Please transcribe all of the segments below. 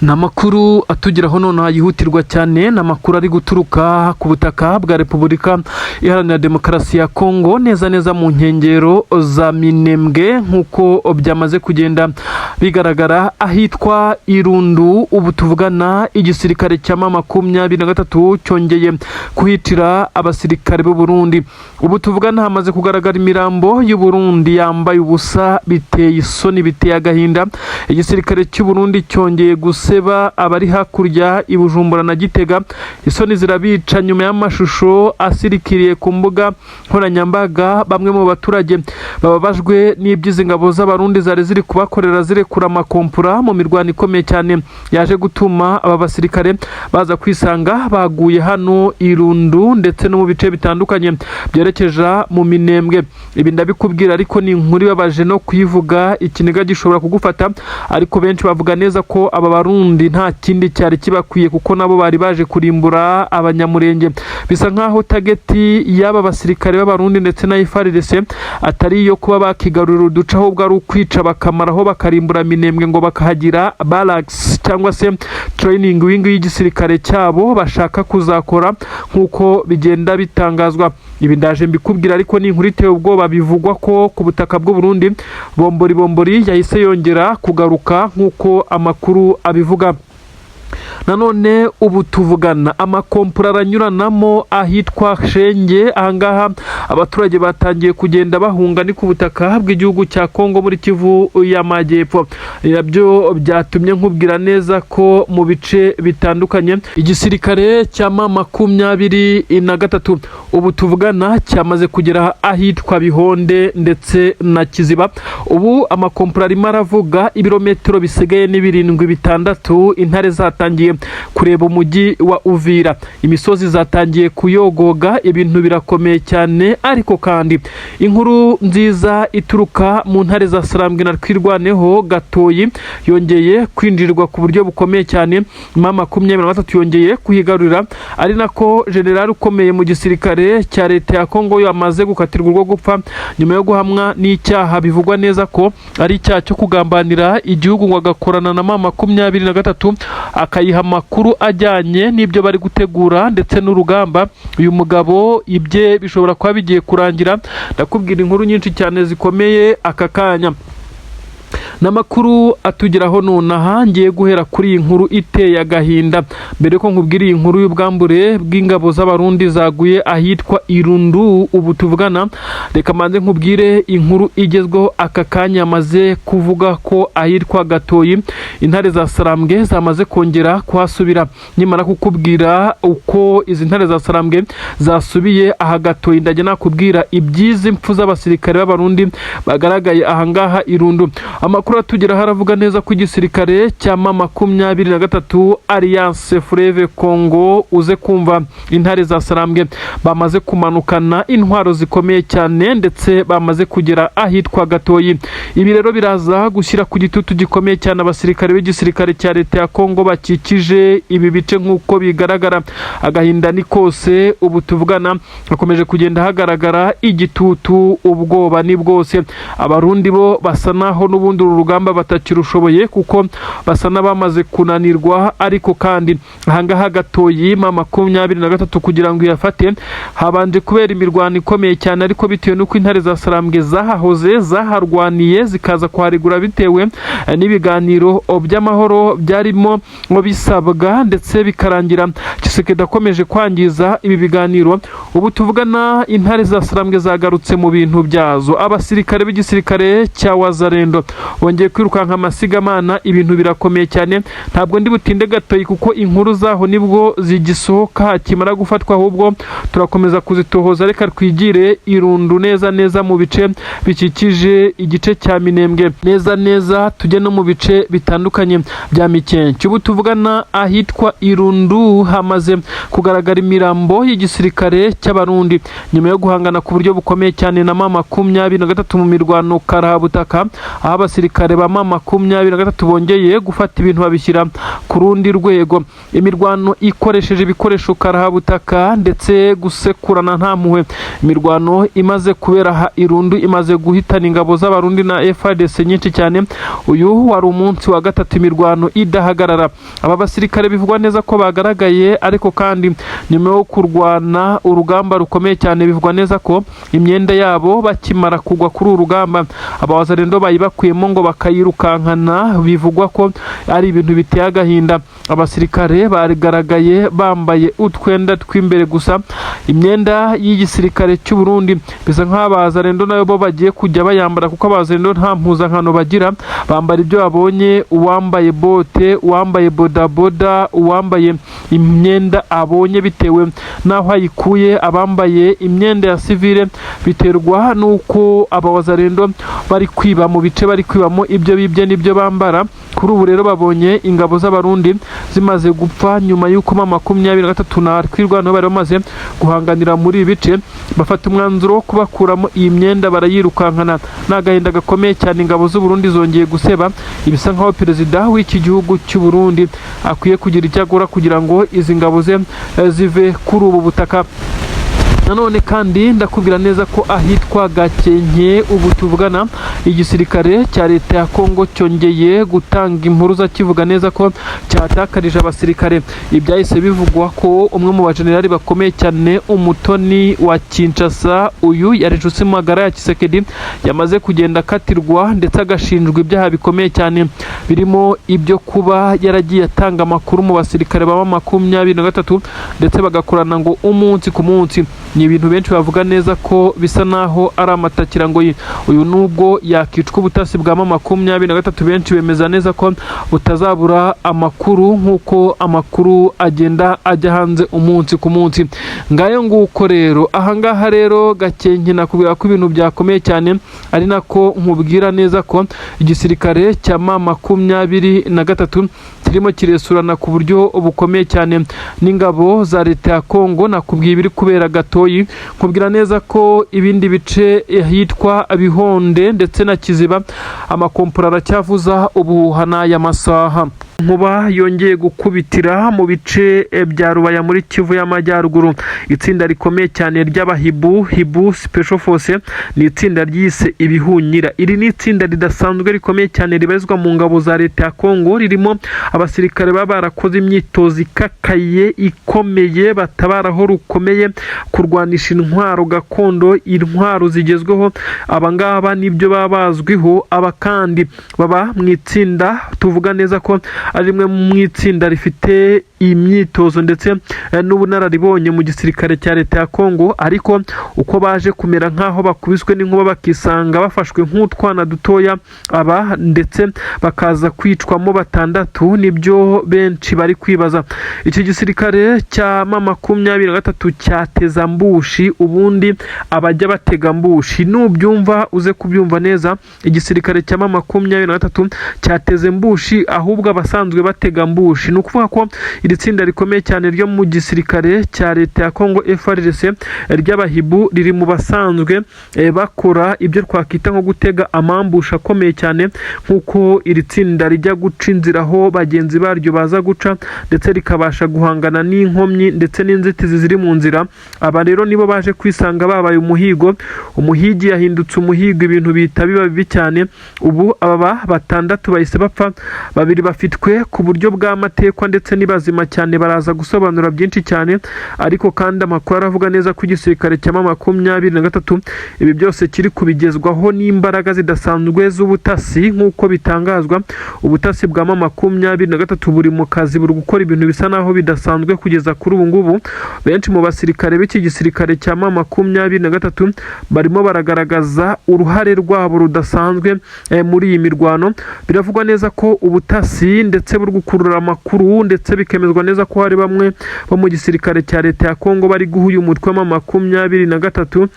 Namakuru atugeraho none yihutirwa cyane namakuru ari guturuka ku butaka bwa Repubulika Iharanira Demokarasi ya Kongo neza mu nkengero za Minembwe nkuko byamaze kugenda bigaragara ahitwa Irundu. Ubu tuvugana igisirikare cya 23 cyongeye kuhitira abasirikare b'u Burundi. Ubu tuvugana hamaze kugaragara imirambo y'u Burundi yambaye ubusa biteye isoni biteye agahinda. Igisirikare cy'u Burundi cyongeye guseba abari hakurya i Bujumbura na Gitega. Isoni zirabica nyuma y'amashusho asirikiriye ku mbuga nkoranyambaga. Bamwe mu baturage bababajwe n'ibyizi ngabo z'abarundi zari ziri kubakorera zirekura amakompura mu mirwano ikomeye cyane yaje gutuma aba basirikare baza kwisanga baguye hano Irundu ndetse no mu bice bitandukanye byerekeja mu Minembwe. Ibi ndabikubwira ariko ni inkuru ibabaje no kuyivuga ikiniga gishobora kugufata, ariko benshi bavuga neza ko aba barundi nta kindi cyari kibakwiye kuko nabo bari baje kurimbura abanyamurenge. Bisa nkaho tageti y'aba basirikare b'abarundi ndetse na FARDC atari yo kuba bakigarurira uduca ahubwo ari ukwica bakamaraho bakarimbura Minembwe ngo bakahagira barracks cyangwa se training wing y'igisirikare cyabo bashaka kuzakora nkuko bigenda bitangazwa. Ibi ndaje mbikubwira ariko ni inkuru iteye ubwoba. Bivugwa ko ku butaka bw'u Burundi bombori yahise yongera kugaruka nkuko amakuru abivuga. Nanone ubu tuvugana amakompura aranyuranamo ahitwa Shenge. Ahangaha abaturage batangiye kugenda bahunga ni ku butaka bw'igihugu cya Kongo muri Kivu y'Amajyepfo. Nabyo byatumye nkubwira neza ko mu bice bitandukanye igisirikare cya 23 ubu tuvugana cyamaze kugera ahitwa Bihonde ndetse na Kiziba. Ubu amakompura arimo aravuga ibirometero bisigaye ni 76. Intare zatangiye kureba umujyi wa Uvira, imisozi zatangiye kuyogoga, ibintu birakomeye cyane. Ariko kandi inkuru nziza ituruka mu ntare za Sarambwe na Twirwaneho Gatoyi yongeye kwinjirirwa ku buryo bukomeye cyane. 23 yongeye kuhigarurira, ari nako general ukomeye mu gisirikare cya leta ya Kongo yamaze gukatirwa urwo gupfa nyuma yo guhamwa n'icyaha bivugwa neza ko ari icyaha cyo kugambanira igihugu ngo agakorana na 23 akayiha amakuru ajyanye n'ibyo bari gutegura ndetse n'urugamba. Uyu mugabo ibye bishobora kuba bigiye kurangira. Ndakubwira inkuru nyinshi cyane zikomeye aka kanya. Namakuru atugeraho none ngiye guhera kuri iyi nkuru iteye agahinda. Mbere ko nkubwira iyi nkuru y'ubwambure bw'ingabo z'abarundi zaguye ahitwa Irundu, ubu tuvugana reka manze nkubwire inkuru igezweho aka kanya. Maze kuvuga ko ahitwa Gatoyi intare za Sarambwe zamaze kongera kuhasubira. Nyimara kukubwira uko izi ntare za Sarambwe zasubiye aha Gatoyi, ndajya nakubwira ibyizi impfu z'abasirikare b'abarundi bagaragaye ahangaha Irundu. Amakuru atugera haravuga neza ko igisirikare cya 23 Alliance Fleuve Congo uze kumva intare za Sarambwe bamaze kumanukana intwaro zikomeye cyane ndetse bamaze kugera ahitwa Gatoyi. Ibi rero biraza gushyira ku gitutu gikomeye cyane abasirikare b'igisirikare cya leta ya Kongo bakikije ibi bice nkuko bigaragara. Agahinda ni kose. Ubu tuvugana bakomeje kugenda hagaragara igitutu, ubwoba ni bwose. Abarundi bo basa naho n'ubundi urugamba batakirushoboye kuko basa n'abamaze kunanirwa. Ariko kandi ahangaha Gatoyi 23 kugira ngo yafate habanje kubera imirwano ikomeye cyane, ariko bitewe n'uko intare za Sarambwe zahahoze zaharwaniye zikaza kuharigura bitewe n'ibiganiro by'amahoro byarimo ngo bisabwa ndetse bikarangira Tshisekedi akomeje kwangiza ibi biganiro. Ubu tuvugana intare za Sarambwe zagarutse mu bintu byazo. Abasirikare b'igisirikare cya Wazalendo bongeye kwirukanka amasigamana. Ibintu birakomeye cyane. Ntabwo ndi butinde Gatoyi kuko inkuru zaho nibwo zigisohoka kimara gufatwa, ahubwo turakomeza kuzitohoza. Reka twigire Irundu neza mu bice bikikije igice cya Minembwe neza tujye no mu bice bitandukanye bya Mikenke. Ubu tuvugana ahitwa Irundu hamaze kugaragara imirambo y'igisirikare cy'abarundi nyuma yo guhangana ku buryo bukomeye cyane na 23 mu mirwano karahabutaka, aho abasirikare abasirikare ba M23 bongeye gufata ibintu babishyira ku rundi rwego. Imirwano ikoresheje ibikoresho karahabutaka ndetse gusekurana nta mpuhwe. Imirwano imaze kubera Irundu imaze guhitana ingabo z'abarundi na FARDC nyinshi cyane. Uyu wari umunsi wa gatatu imirwano idahagarara. Aba basirikare bivugwa neza ko bagaragaye, ariko kandi nyuma yo kurwana urugamba rukomeye cyane bivugwa neza ko imyenda yabo bakimara kugwa kuri urugamba abawazarendo bayibakuyemo ngo bakayirukankana. Bivugwa ko ari ibintu biteye agahinda. Abasirikare bagaragaye bambaye utwenda tw'imbere gusa. Imyenda y'igisirikare cy'u Burundi bisa nk'abazarendo nayo bo bagiye kujya bayambara, kuko abazarendo nta mpuzankano bagira. Bambara ibyo babonye, uwambaye bote, uwambaye bodaboda, uwambaye imyenda abonye bitewe naho ayikuye. Abambaye imyenda ya civile biterwa nuko abawazarendo bari kwiba mu bice bari kwibamo ibyo bibye nibyo bambara. Kuri ubu rero babonye ingabo z'abarundi zimaze gupfa nyuma y'uko M23 na twirwano bari bamaze guhanganira muri ibice, bafata umwanzuro wo kubakuramo iyi myenda barayirukankana. N'agahinda gakomeye cyane, ingabo z'u Burundi zongeye guseba. Ibisa nkaho perezida w'iki gihugu cy'u Burundi akwiye kugira icyo akora kugira ngo izi ngabo ze zive kuri ubu butaka. Nanone kandi ndakubwira neza ko ahitwa Gakenke ubu tuvugana igisirikare cya leta ya Kongo cyongeye gutanga impuruza kivuga neza ko cyatakarije abasirikare. Ibyahise bivugwa ko umwe mu bajenerali bakomeye cyane Umutoni wa Kinshasa, uyu yari Jutsi Magara ya Tshisekedi, yamaze kugenda akatirwa ndetse agashinjwa ibyaha bikomeye cyane, birimo ibyo kuba yaragiye atanga amakuru mu basirikare ba M23 ndetse bagakorana ngo umunsi ku munsi. Ni ibintu benshi bavuga neza ko bisa naho ari amatakira ngo uyu nubwo yakicwa ubutasi bwa M23 benshi bemeza neza ko butazabura amakuru nk'uko amakuru agenda ajya hanze umunsi ku munsi. Ngayo nguko rero ahangaha rero Gakenke nakubwira ko ibintu byakomeye cyane, ari nako nkubwira neza ko igisirikare cya M23 kirimo kiresurana ku buryo bukomeye cyane n'ingabo za leta ya Kongo. Nakubwiye ibiri kubera Gatoyi, nkubwira neza ko ibindi bice hitwa Bihonde ndetse na Kiziba amakompora aracyavuza ubuhuha n'aya masaha. Nkuba yongeye gukubitira mu bice bya Rubaya muri Kivu y'Amajyaruguru. Itsinda rikomeye cyane ry'abahibu Special Force ni itsinda ryise Ibihunyira. Iri ni itsinda ridasanzwe rikomeye cyane ribarizwa mu ngabo za leta ya Kongo, ririmo abasirikare baba barakoze imyitozo ikakaye ikomeye, batabaraho rukomeye kurwanisha intwaro gakondo, intwaro zigezweho. Abangaba nibyo baba bazwiho. Aba kandi baba mu itsinda tuvuga neza ko ari rimwe mu itsinda rifite imyitozo ndetse n'ubunararibonye mu gisirikare cya leta ya Kongo, ariko uko baje kumera nkaho bakubiswe n'inkuba bakisanga bafashwe nk'utwana dutoya, aba ndetse bakaza kwicwamo 6, nibyo benshi bari kwibaza. Iki gisirikare cya M23 cyateza mbushi, ubundi abajya batega mbushi. Nubyumva uze kubyumva neza, igisirikare cya M23 cyateze mbushi ahubwo abasanzwe batega mbushi. Ni ukuvuga ko iri tsinda rikomeye cyane ryo mu gisirikare cya leta ya Kongo FARDC ry'abahibu riri mu basanzwe bakora ibyo twakita nko gutega amambusha akomeye cyane, nk'uko iri tsinda rijya guca inzira aho bagenzi baryo baza guca ndetse rikabasha guhangana n'inkomyi ndetse n'inzitizi ziri mu nzira. Aba rero nibo baje kwisanga babaye umuhigo. Umuhigi yahindutse umuhigo, ibintu bita biba bibi cyane. Ubu aba 6 bahise bapfa, 2 bafitwe ku buryo bw'amatekwa ndetse nibazima cyane, baraza gusobanura byinshi cyane. Ariko kandi amakuru aravuga neza ko igisirikare cya M23 ibi byose kiri kubigezwaho n'imbaraga zidasanzwe z'ubutasi. Nk'uko bitangazwa, ubutasi bwa M23 buri mu kazi, buri gukora ibintu bisa naho bidasanzwe kugeza kuri ubu ngubu. Benshi mu basirikare b'iki gisirikare cya M23 barimo baragaragaza uruhare rwabo rudasanzwe muri iyi mirwano. Biravugwa neza ko ubutasi ndetse buri gukurura amakuru ndetse bikemezwa neza ko hari bamwe bo mu gisirikare cya leta ya Kongo bari guha uyu mutwe wa 23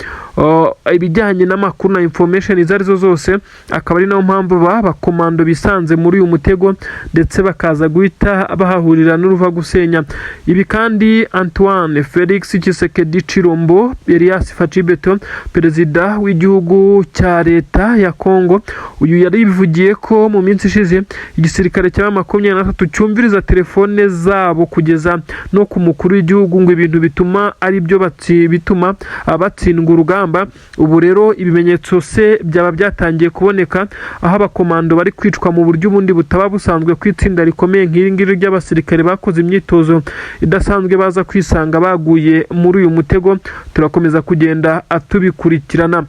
ibijyanye n'amakuru na information izo arizo zose, akaba ari nayo mpamvu bakomando bisanze muri uyu mutego ndetse bakaza guhita bahahurira n'uruva gusenya. Ibi kandi Antoine Felix Tshisekedi Chilombo Elias Fachibeto, perezida w'igihugu cya leta ya Kongo, uyu yarivugiye ko mu minsi ishize igisirikare cya 23 cyumviriza telefone zabo kugeza no ku mukuru w'igihugu ngo ibintu bituma ari byo bituma abatsindwa urugamba. Ubu rero ibimenyetso se byaba byatangiye kuboneka aho abakomando bari kwicwa mu buryo ubundi butaba busanzwe ku itsinda rikomeye nk'iri ngiri ry'abasirikare bakoze imyitozo idasanzwe baza kwisanga baguye muri uyu mutego. Turakomeza kugenda tubikurikirana.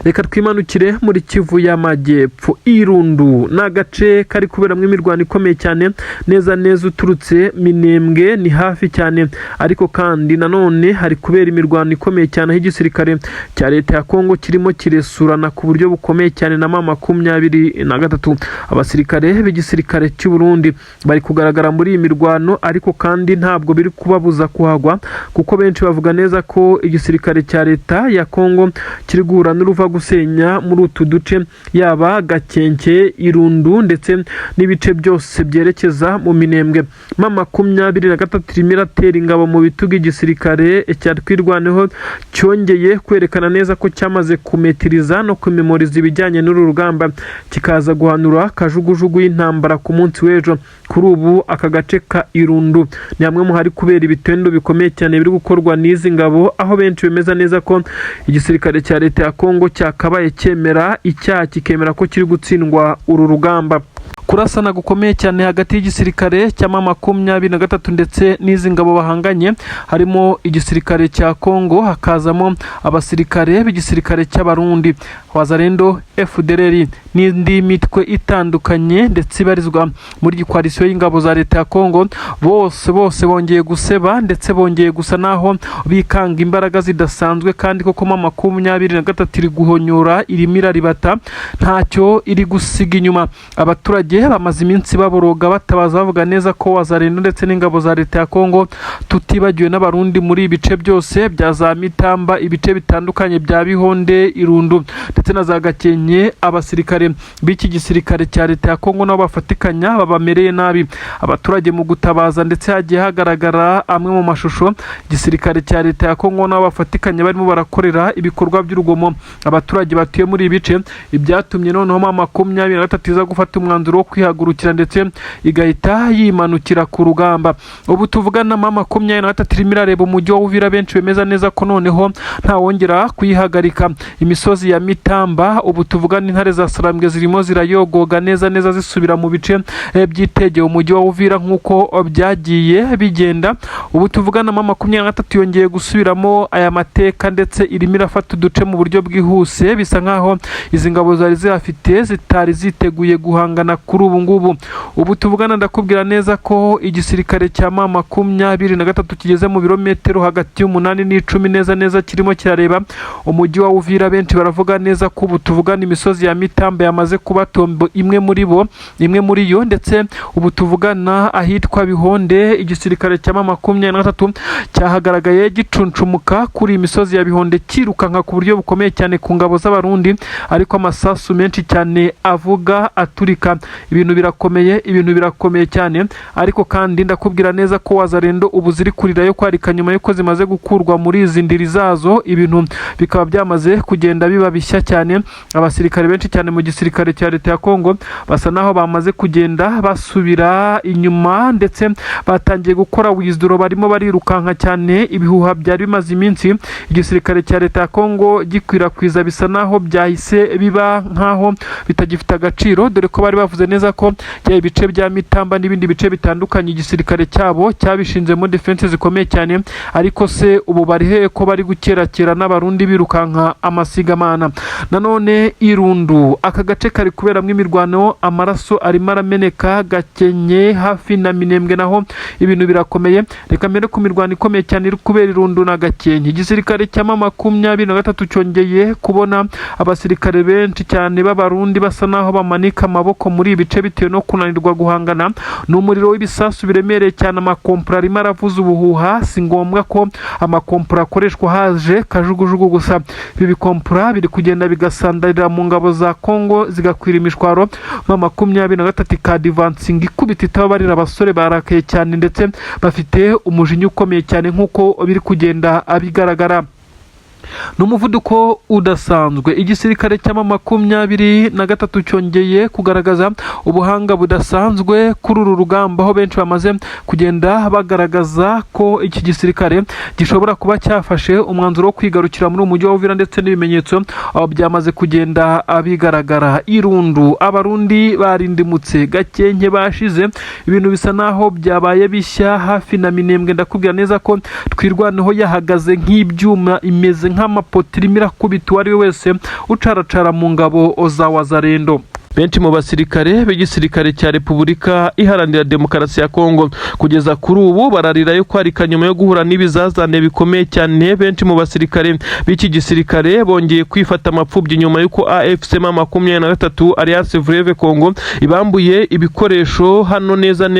Reka twimanukire muri Kivu y'Amajyepfo. Irundu n'agace kari kuberamo imirwano ikomeye cyane neza uturutse Minembwe, ni hafi cyane, ariko kandi nanone hari kubera imirwano ikomeye cyane aho igisirikare cya leta ya Kongo kirimo kiresurana ku buryo bukomeye cyane na 23. Abasirikare b'igisirikare cy'u Burundi bari kugaragara muri iyi mirwano, ariko kandi ntabwo biri kubabuza kuhagwa kuko benshi bavuga neza ko igisirikare cya leta ya Kongo kiri guhura uva gusenya muri utu duce, yaba Gakenke, Irundu ndetse n'ibice byose byerekeza mu Minembwe. 23 irimo iratera ingabo mu bitugu igisirikare cya twirwaneho cyongeye kwerekana neza ko cyamaze kumetiriza no kumemoriza ibijyanye n'uru rugamba, kikaza guhanura kajugujugu y'intambara ku munsi w'ejo. Kuri ubu aka gace ka Irundu ni hamwe mu hari kubera ibitendo bikomeye cyane biri gukorwa n'izi ngabo, aho benshi bemeza neza ko igisirikare cya leta ya Kongo cyakabaye cyemera icyaha kikemera ko kiri gutsindwa uru rugamba. Kurasana gukomeye cyane hagati y'igisirikare cya 23 ndetse n'izi ngabo bahanganye, harimo igisirikare cya Kongo, hakazamo abasirikare b'igisirikare cy'Abarundi Wazalendo, FDLR n'indi mitwe itandukanye ndetse ibarizwa muri gikoalisiyo y'ingabo za leta ya Kongo. Bose bongeye guseba ndetse bongeye gusa naho bikanga imbaraga zidasanzwe, kandi koko 23 iri guhonyora, irimo iraribata, ntacyo iri gusiga inyuma. Abaturage bamaze iminsi baboroga batabaza bavuga neza ko Wazalendo ndetse n'ingabo za leta ya Kongo, tutibagiwe n'Abarundi muri ibice byose bya za Mitamba, ibice bitandukanye bya Bihonde, Irundu ndetse na za Gakenke, abasirikare b'iki gisirikare cya leta ya Kongo nabo bafatikanya babamereye nabi. Abaturage mu gutabaza ndetse hagiye hagaragara amwe mu mashusho igisirikare cya leta ya Kongo nabo bafatikanya barimo barakorera ibikorwa by'urugomo abaturage batuye muri ibice, ibyatumye noneho 23 iza gufata umwanzuro wo kwihagurukira ndetse igahita yimanukira ku rugamba. Ubu tuvugana 23 irimo irareba umujyi wa Uvira, benshi bemeza neza ko noneho nta wongera kuyihagarika. Imisozi ya Mitamba ubu tuvugana intare za Sarambwe zirimo zirayogoga neza zisubira mu bice byitegeye umujyi wa Uvira nk'uko byagiye bigenda. Ubu tuvugana 23 yongeye gusubiramo aya mateka ndetse irimo irafata uduce mu buryo bwihuse, bisa nkaho izi ngabo zari zihafite zitari ziteguye guhangana kuri ubu ngubu. Ubu tuvugana ndakubwira neza ko igisirikare cya 23 kigeze mu birometero hagati y'8 n'10 neza kirimo kirareba umujyi wa Uvira. Benshi baravuga neza ko ubu tuvugana imisozi ya Mitamba yamaze kuba tombo imwe muri yo, ndetse ubu tuvugana ahitwa Bihonde igisirikare cya 23 cyahagaragaye gicuncumuka kuri imisozi ya Bihonde kirukanka ku buryo bukomeye cyane ku ngabo z'Abarundi, ariko amasasu menshi cyane avuga aturika. Ibintu birakomeye cyane, ariko kandi ndakubwira neza ko Wazalendo ubu ziri kurira yo kwarika nyuma yuko zimaze gukurwa muri izi ndiri zazo, ibintu bikaba byamaze kugenda biba bishya cyane. Abasirikare benshi cyane mu gisirikare cya leta ya Kongo basa naho bamaze kugenda basubira inyuma ndetse batangiye gukora wizidoro, barimo barirukanka cyane. Ibihuha byari bimaze iminsi igisirikare cya leta ya Kongo gikwirakwiza bisa naho byahise biba nkaho bitagifite agaciro, dore ko bari bavuze neza ko ya ibice bya Mitamba n'ibindi bice bitandukanye igisirikare cyabo cyabishinzemo defense zikomeye cyane, ariko se ubu bari he ko bari gukerakera n'Abarundi birukanka amasigamana. Nanone Irundu aka gace kari kuberamo imirwano, amaraso arimo arameneka. Gakenke hafi na Minembwe naho ibintu birakomeye. Reka mbere ku mirwano ikomeye cyane iri kubera Irundu na Gakenke, igisirikare cya 23 cyongeye kubona abasirikare benshi cyane b'Abarundi basa naho bamanika amaboko muri bice bitewe no kunanirwa guhangana n'umuriro w'ibisasu biremereye cyane. Amakompura arimo aravuza ubuhuha, si ngombwa ko amakompura akoreshwa haje kajugujugu gusa. Ibi bikompura biri kugenda bigasandarira mu ngabo za Kongo zigakwira imishwaro. 23 ikadivansinga ikubita itababarira. Abasore barakaye cyane ndetse bafite umujinya ukomeye cyane nk'uko biri kugenda abigaragara. N'umuvuduko udasanzwe. Igisirikare cy'ama 23 cyongeye kugaragaza ubuhanga budasanzwe kuri uru rugamba, aho benshi bamaze kugenda bagaragaza ko iki gisirikare gishobora kuba cyafashe umwanzuro wo kwigarukira muri umujyi wa Uvira, ndetse n'ibimenyetso aho byamaze kugenda abigaragara. Irundu abarundi barindimutse gakenke bashize, ibintu bisa naho byabaye bishya hafi na Minembwe. Ndakubwira neza ko twirwaneho yahagaze nk'ibyuma, imeze nk'amapotiri mirakubita uwari we wese ucaracara mu ngabo za Wazalendo. Benshi mu basirikare b'igisirikare cya Repubulika Iharanira Demokarasi ya Kongo kugeza kuri ubu bararira yo kwarika nyuma yo guhura n'ibizazane bikomeye cyane. Benshi mu basirikare b'iki gisirikare bongeye kwifata amapfubyi nyuma y'uko AFC 23 Alliance Fleuve Congo ibambuye ibikoresho hano neza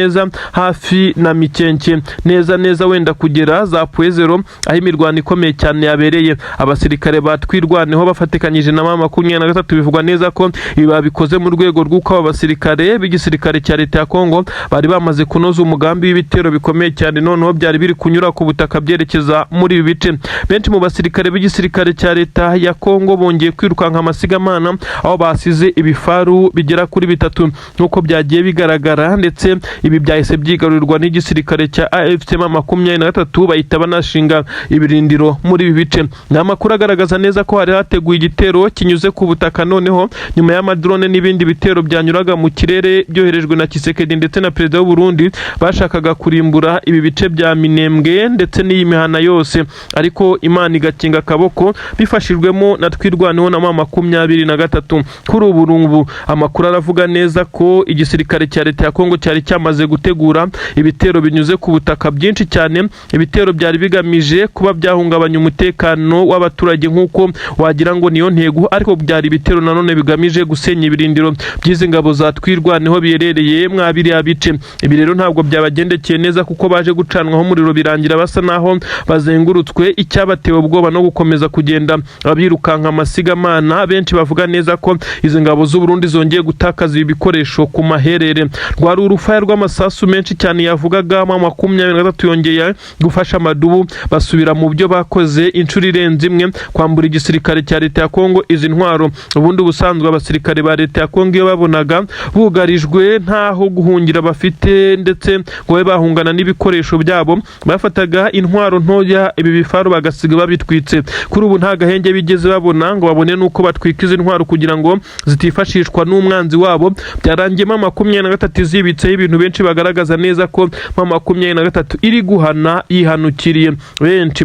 hafi na Mikenke, neza wenda kugera za Puezero, aho imirwano ikomeye cyane yabereye. Abasirikare batwirwaneho bafatikanyije na 23 bivugwa neza ko ibi babikoze mu rwego rw'uko abasirikare b'igisirikare cya leta ya Kongo bari bamaze kunoza umugambi w'ibitero bikomeye cyane, noneho byari biri kunyura ku butaka byerekeza muri ibi bice. Benshi mu basirikare b'igisirikare cya leta ya Kongo bongeye kwirukanka amasigamana, aho basize ibifaru bigera kuri 3 nk'uko byagiye bigaragara, ndetse ibi byahise byigarurirwa n'igisirikare cya AFC 23 bahita banashinga ibirindiro muri ibi bice. N'amakuru agaragaza neza ko hari hateguye igitero kinyuze ku butaka, noneho nyuma y'amadrone n'ibindi bitero byanyuraga mu kirere byoherejwe na Tshisekedi ndetse na perezida w'u Burundi bashakaga kurimbura ibi bice bya Minembwe ndetse n'iyi mihana yose, ariko Imana igakinga akaboko bifashijwemo na twirwaneho na 23. Kuri ubu amakuru aravuga neza ko igisirikare cya leta ya Kongo cyari cyamaze gutegura ibitero binyuze ku butaka byinshi cyane. Ibitero byari bigamije kuba byahungabanya umutekano w'abaturage nk'uko wagira ngo niyo ntego, ariko byari ibitero nanone bigamije gusenya ibirindiro by'izi ngabo za twirwaneho biherereye mwabiriya bice. Ibi rero ntabwo byabagendekeye neza kuko baje gucanwaho umuriro birangira basa naho bazengurutswe. Icyabatewe ubwoba no gukomeza kugenda abirukanka amasigamana. Benshi bavuga neza ko izi ngabo z'u Burundi zongeye gutakaza ibikoresho ku maherere. Rwari urufaya rw'amasasu menshi cyane yavugaga 23 yongeye gufasha amadubu basubira mu byo bakoze inshuro irenze imwe, kwambura igisirikare cya leta ya Kongo izi ntwaro. Ubundi busanzwe abasirikare ba leta ya Kongo iyo babonaga bugarijwe ntaho guhungira bafite ndetse ngo babe bahungana n'ibikoresho byabo, bafataga intwaro ntoya ibi bifaru bagasiga babitwitse. Kuri ubu nta gahenge bigeze babona ngo babone nuko batwika izi ntwaro kugira ngo zitifashishwa n'umwanzi wabo. Byarangiye 23 zibitseho ibintu benshi bagaragaza neza ko 23 iri guhana yihanukiriye.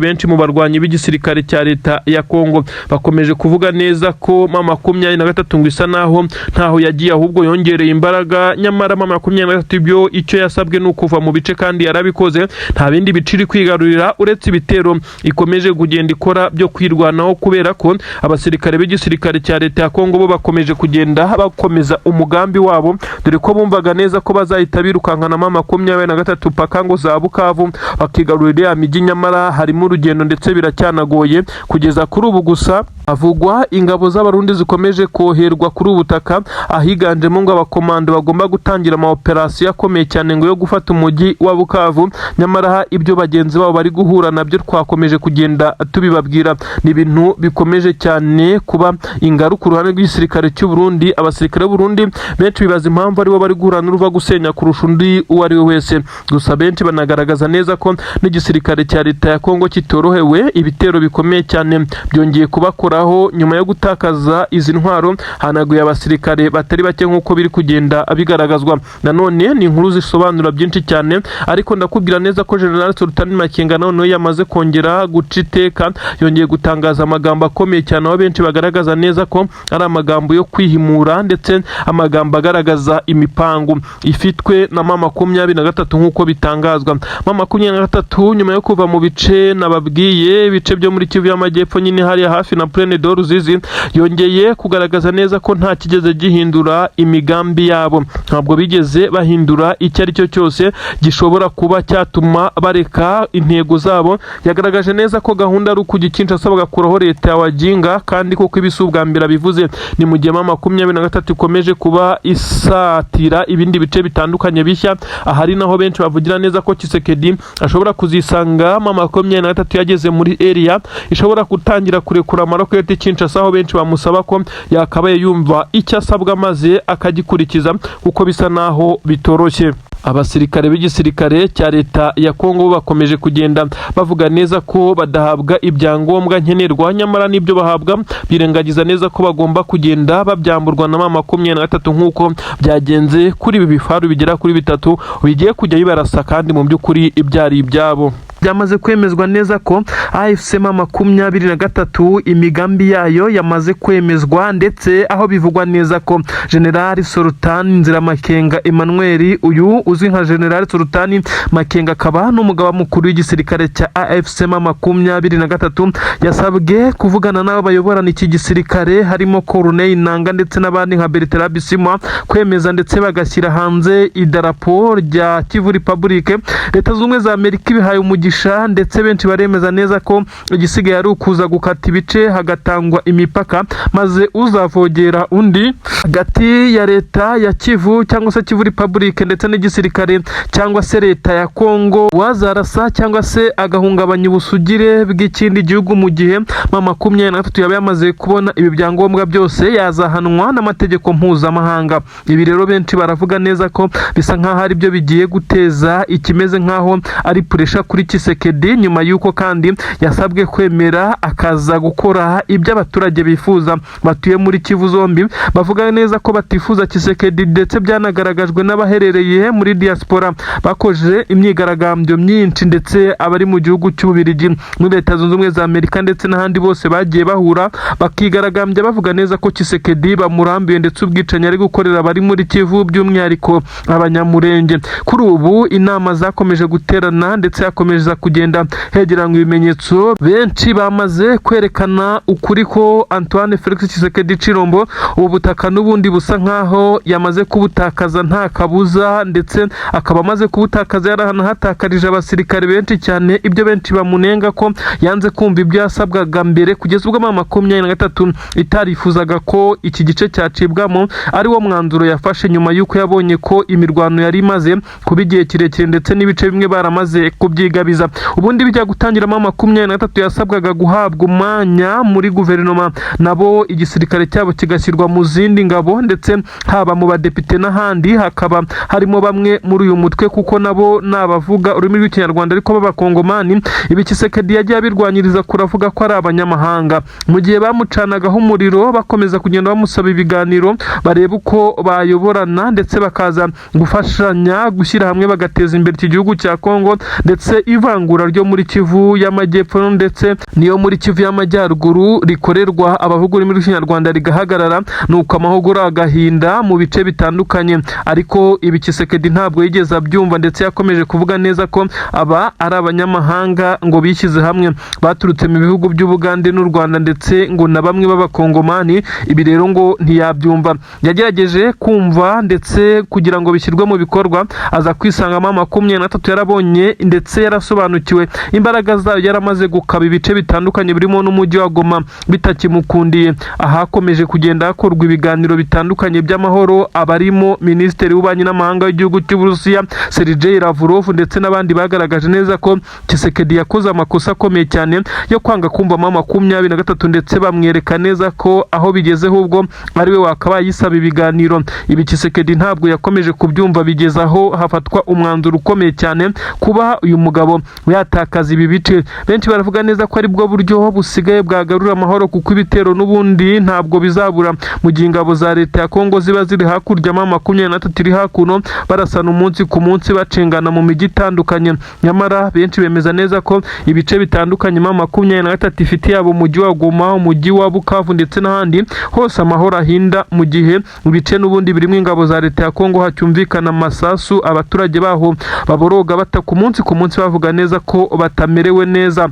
Benshi mu barwanyi b'igisirikare cya leta ya Kongo bakomeje kuvuga neza ko 23 ngo isa naho ntaho yagiye, ahubwo yongereye imbaraga. Nyamara 23 byo icyo yasabwe no kuva mu bice kandi yarabikoze. Nta bindi biciri kwigarurira uretse ibitero ikomeje kugenda ikora byo kwirwanaho, kubera ko abasirikare b'igisirikare cya leta ya Kongo bo bakomeje kugenda bakomeza umugambi wabo, dore ko bumvaga neza ko bazahita birukankana 23 paka ngo za Bukavu bakigarurira ya migi. Nyamara harimo urugendo ndetse biracyanagoye kugeza kuri ubu. Gusa avugwa ingabo z'abarundi zikomeje koherwa kuri ubutaka, ahiganjemo ngo abakomando bagomba gutangira ama operasiyo akomeye cyane ngo yo gufata umujyi wa Bukavu. Nyamara ibyo bagenzi babo bari guhura nabyo twakomeje kugenda tubibabwira. Ni ibintu bikomeje cyane kuba ingaruka ku ruhande rw'igisirikare cy'u Burundi. Abasirikare b'u Burundi benshi bibaza impamvu aribo bari guhura n'uruva gusenya kurusha undi uwo ari we wese. Gusa benshi banagaragaza neza ko n'igisirikare cya leta ya Kongo kitorohewe. Ibitero bikomeye cyane byongeye kubakoraho nyuma yo gutakaza izi ntwaro, hanaguye abasirikare batari bake nk'uko biri kugenda bigaragazwa. Nanone ni inkuru zisobanura byinshi cyane, ariko ndakubwira neza ko General Sultan Makenga none yamaze kongera guca iteka, yongeye gutangaza amagambo akomeye cyane, aho benshi bagaragaza neza ko ari amagambo yo kwihimura ndetse amagambo agaragaza imipango ifitwe na 23 nk'uko bitangazwa. 23 nyuma yo kuva mu bice nababwiye, ibice byo muri Kivu y'Amajyepfo nyine hari hafi na Plaine Eugene de Ruzizi yongeye kugaragaza neza ko nta kigeze gihindura imigambi yabo, ntabwo bigeze bahindura icyo ari cyo cyose gishobora kuba cyatuma bareka intego zabo. Yagaragaje neza ko gahunda ari ukugikinca bagakuraho leta ya Wajinga, kandi koko ibisubwa mbere bivuze ni mu gihe 23 ikomeje kuba isatira ibindi bice bitandukanye bishya. Ahari naho benshi bavugira neza ko Tshisekedi ashobora kuzisanga 23 yageze muri area ishobora gutangira kurekura Maroko ya Kinshasa, aho benshi bamusaba ko yakabaye yumva icyo asabwa maze akagikurikiza kuko bisa naho bitoroshye. Abasirikare b'igisirikare cya leta ya Kongo bakomeje kugenda bavuga neza ko badahabwa ibyangombwa nkenerwa, nyamara n'ibyo bahabwa birengagiza neza ko bagomba kugenda babyamburwa na 23 nk'uko byagenze kuri ibi bifaru bigera kuri 3 bigiye kujya bibarasa, kandi mu by'ukuri ibyari ibyabo. Byamaze kwemezwa neza ko AFC 23 imigambi yayo yamaze kwemezwa, ndetse aho bivugwa neza ko General Sultan Nziramakenga Emmanuel, uyu uzwi nka General Sultan Makenga, akaba n'umugaba mukuru w'igisirikare cya AFC 23, yasabwe kuvugana n'abo bayoborana iki gisirikare harimo Corneille Nangaa ndetse n'abandi nka Bertrand Bisimwa, kwemeza ndetse bagashyira hanze idarapo rya Kivu Republic. Leta z'Ubumwe za Amerika ibihaye umugisha, ndetse benshi baremeza neza ko igisigaye ari ukuza gukata ibice hagatangwa imipaka, maze uzavogera undi hagati ya leta ya Kivu cyangwa se Kivu Republic ndetse n'igisirikare cyangwa se leta ya Kongo wazarasa cyangwa se agahungabanya ubusugire bw'ikindi gihugu mu gihe 23 yaba yamaze kubona ibi byangombwa byose yazahanwa n'amategeko mpuzamahanga. Ibi rero benshi baravuga neza ko bisa nkaho ari byo bigiye guteza ikimeze nkaho ari puresha kuri Tshisekedi, nyuma yuko kandi yasabwe kwemera akaza gukora ibyo abaturage bifuza batuye muri Kivu zombi. Bavuga neza ko batifuza Tshisekedi, ndetse byanagaragajwe n'abaherereye muri diaspora bakoje imyigaragambyo myinshi, ndetse abari mu gihugu cy'Ububiligi, muri Leta Zunze Ubumwe za Amerika ndetse n'ahandi bose bagiye bahura bakigaragambya bavuga neza ko Tshisekedi bamurambiye, ndetse ubwicanyi ari gukorera bari muri Kivu by'umwihariko abanyamurenge. Kuri ubu inama zakomeje guterana, ndetse yakomeza kugenda hegeranywa ibimenyetso. Benshi bamaze kwerekana ukuri ko Antoine Felix Tshisekedi Chilombo ubu butaka n'ubundi busa nkaho yamaze kubutakaza nta kabuza, ndetse akaba amaze kubutakaza yarahatakarije abasirikare benshi cyane. Ibyo benshi bamunenga ko yanze kumva ibyo yasabwaga mbere, kugeza ubwo 23 itarifuzaga ko iki gice cyacibwamo, ari wo mwanzuro yafashe nyuma yuko yabonye ko imirwano yari imaze kuba igihe kirekire, ndetse n'ibice bimwe baramaze kubyigabiza. Ubundi bijya gutangira 23 yasabwaga guhabwa umwanya muri guverinoma, nabo igisirikare cyabo kigashyirwa mu zindi ngabo, ndetse haba mu badepite n'ahandi hakaba harimo bamwe muri uyu mutwe, kuko nabo nabavuga ururimi rw'ikinyarwanda ariko b'abakongomani. Ibi Tshisekedi yagiye abirwanyiriza kuravuga ko ari abanyamahanga, mu gihe bamucanagaho umuriro bakomeza kugenda bamusaba ibiganiro bareba uko bayoborana, ndetse bakaza gufashanya gushyira hamwe bagateza imbere iki gihugu cya Kongo, ndetse ivangura ryo muri Kivu y'Amajyepfo ndetse niyo muri Kivu y'Amajyaruguru rikorerwa abavuga ururimi rw'ikinyarwanda rigahagarara, nuko amahugura agahinda mu bice bitandukanye. Ariko ibi Tshisekedi ntabwo yigeze abyumva, ndetse yakomeje kuvuga neza ko aba ari abanyamahanga ngo bishyize hamwe baturutse mu bihugu by'Ubugande n'u Rwanda, ndetse ngo na bamwe b'abakongomani. Ibi rero ngo ntiyabyumva, yagerageje kumva ndetse kugira ngo bishyirwe mu bikorwa, aza kwisanga 23 yarabonye ndetse yarasobanukiwe imbaraga zayo, yaramaze gukaba ibice bitandukanye birimo n'umujyi wa Goma bitakimukundiye. Ahakomeje kugenda hakorwa ibiganiro bitandukanye by'amahoro, abarimo Minisitiri w'Ububanyi n'Amahanga w'igihugu cy'Uburusiya Sergei Lavrov, ndetse n'abandi bagaragaje neza ko Tshisekedi yakoze amakosa akomeye cyane yo kwanga kumva 23, ndetse bamwereka neza ko aho bigeze ahubwo ari we wakabaye yisaba ibiganiro. Ibi Tshisekedi ntabwo yakomeje kubyumva, bigeza aho hafatwa umwanzuro ukomeye cyane kuba uyu mugabo yatakaza ibi bice. Benshi baravuga neza ko ari bwo buryo busigaye bwagarura amahoro, kuko ibitero n'ubundi ntabwo bizabura mu gihe ingabo za leta ya Kongo ziba ziri hakurya 23 iri hakuno barasana umunsi ku munsi bacengana mu mijyi itandukanye. Nyamara benshi bemeza neza ko ibice bitandukanye 23 ifite yabo umujyi wa Goma, umujyi wa Bukavu ndetse n'ahandi hose amahoro ahinda, mu gihe ibice n'ubundi birimo ingabo za leta ya Kongo hacyumvikana amasasu, abaturage baho baboroga bataka umunsi ku munsi bavuga neza ko batamerewe neza.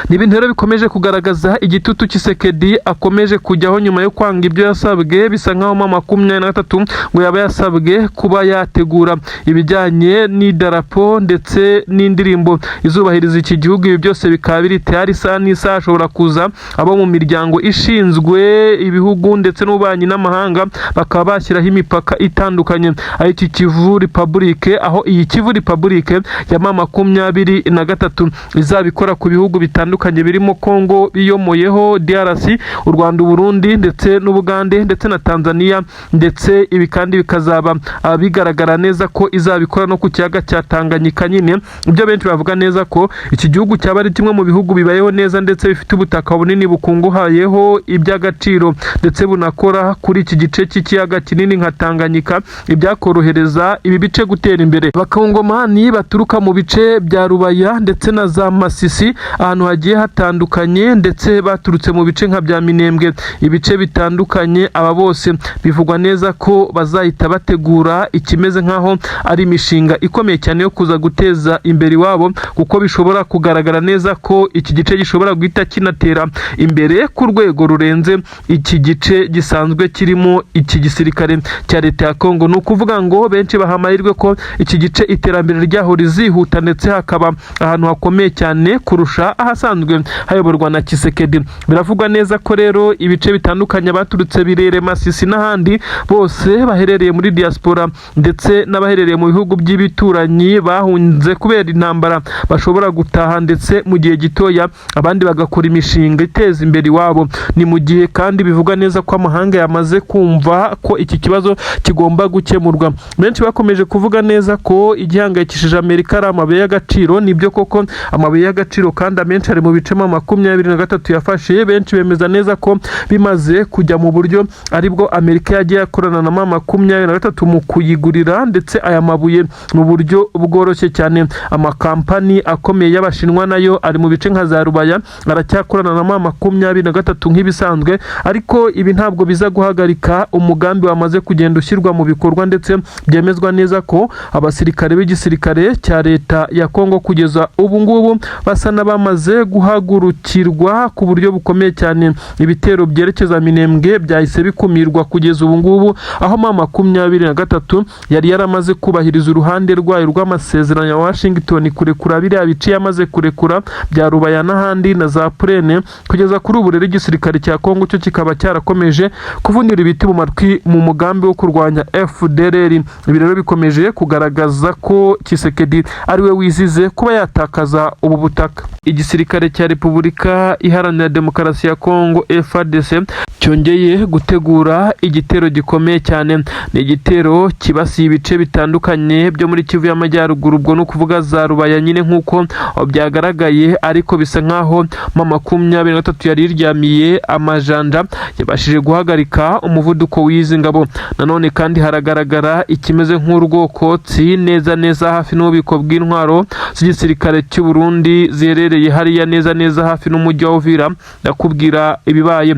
ni ibintu rero bikomeje kugaragaza igitutu Tshisekedi akomeje kujyaho nyuma yo kwanga ibyo yasabwe. Bisa nkaho M23 ngo yaba yasabwe kuba yategura ibijyanye n'idarapo ndetse n'indirimbo izubahiriza iki gihugu. Ibi byose bikaba biri tayari isaha n'isaha ashobora kuza abo mu miryango ishinzwe ibihugu ndetse n'ububanyi n'amahanga bakaba bashyiraho imipaka itandukanye aho iki Kivu Republic, aho iyi Kivu Republic ya M23 izabikora ku bihugu bitandukanye birimo Kongo biyomoyeho, DRC, u Rwanda, Burundi ndetse n'Ubugande ndetse na Tanzania, ndetse ibi kandi bikazaba bigaragara neza ko izabikora no ku kiyaga cya Tanganyika. Nyine ibyo benshi bavuga neza ko iki gihugu cyaba ari kimwe mu bihugu bibayeho neza ndetse bifite ubutaka bunini bukunguhayeho iby'agaciro ndetse bunakora kuri iki gice cy'ikiyaga kinini nka Tanganyika, ibyakorohereza ibi bice gutera imbere. Abakongomani baturuka mu bice bya Rubaya ndetse na za Masisi ahantu hagiye hatandukanye, ndetse baturutse mu bice nka bya Minembwe, ibice bitandukanye, aba bose bivugwa neza ko bazahita bategura ikimeze nkaho ari imishinga ikomeye cyane yo kuza guteza imbere iwabo, kuko bishobora kugaragara neza ko iki gice gishobora guhita kinatera imbere ku rwego rurenze iki gice gisanzwe kirimo iki gisirikare cya leta ya Kongo. Ni ukuvuga ngo benshi baha amahirwe ko iki gice iterambere ryaho rizihuta ndetse hakaba ahantu hakomeye cyane kurusha ahasanzwe hayoborwa na Tshisekedi. Biravugwa neza ko rero ibice bitandukanye baturutse Birere, Masisi n'ahandi bose baherereye muri diaspora ndetse n'abaherereye mu bihugu by'ibituranyi bahunze kubera intambara bashobora gutaha ndetse mu gihe gitoya abandi bagakora imishinga iteza imbere iwabo. Ni mu gihe kandi bivugwa neza ko amahanga yamaze kumva ko iki kibazo kigomba gukemurwa. Benshi bakomeje kuvuga neza ko igihangayikishije Amerika ari amabuye y'agaciro. Nibyo koko amabuye y'agaciro kandi amenshi ari mu bice M23 yafashe. Benshi bemeza neza ko bimaze kujya mu buryo aribwo Amerika yagiye akorana na M23 mu kuyigurira ndetse aya mabuye mu buryo bworoshye cyane. Amakampani akomeye y'Abashinwa nayo ari mu bice nka za Rubaya aracyakorana na M23 nk'ibisanzwe, ariko ibi ntabwo biza guhagarika umugambi wamaze kugenda ushyirwa mu bikorwa ndetse byemezwa neza ko abasirikare b'igisirikare cya leta ya Kongo kugeza ubu ngubu basa n'abamaze guhagurukirwa ku buryo bukomeye cyane. Ibitero byerekeza Minembwe byahise bikumirwa kugeza ubu ngubu, aho M23 yari yaramaze kubahiriza uruhande rwayo rw'amasezerano ya Washington kurekura biriya bice yamaze kurekura bya Rubaya n'ahandi na za Purene. Kugeza kuri ubu rero igisirikare cya Kongo cyo kikaba cyarakomeje kuvunira ibiti mu matwi mu mugambi wo kurwanya FDLR. Ibi rero bikomeje kugaragaza ko Tshisekedi ari we wizize kuba yatakaza ubu butaka. Igisirikare cya Repubulika Iharanira Demokarasi ya Kongo FARDC cyongeye gutegura igitero gikomeye cyane. Ni igitero kibasiye ibice bitandukanye byo muri Kivu y'Amajyaruguru, ubwo no kuvuga za Rubaya nyine nk'uko byagaragaye, ariko bisa nkaho M23 yari iryamiye amajanja yabashije guhagarika umuvuduko w'izi ngabo. Nanone kandi haragaragara ikimeze nk'urwokotsi neza hafi n'ububiko bw'intwaro z'igisirikare cy'u Burundi ziherereye hariya neza hafi n'umujyi wa Uvira. Ndakubwira ibibaye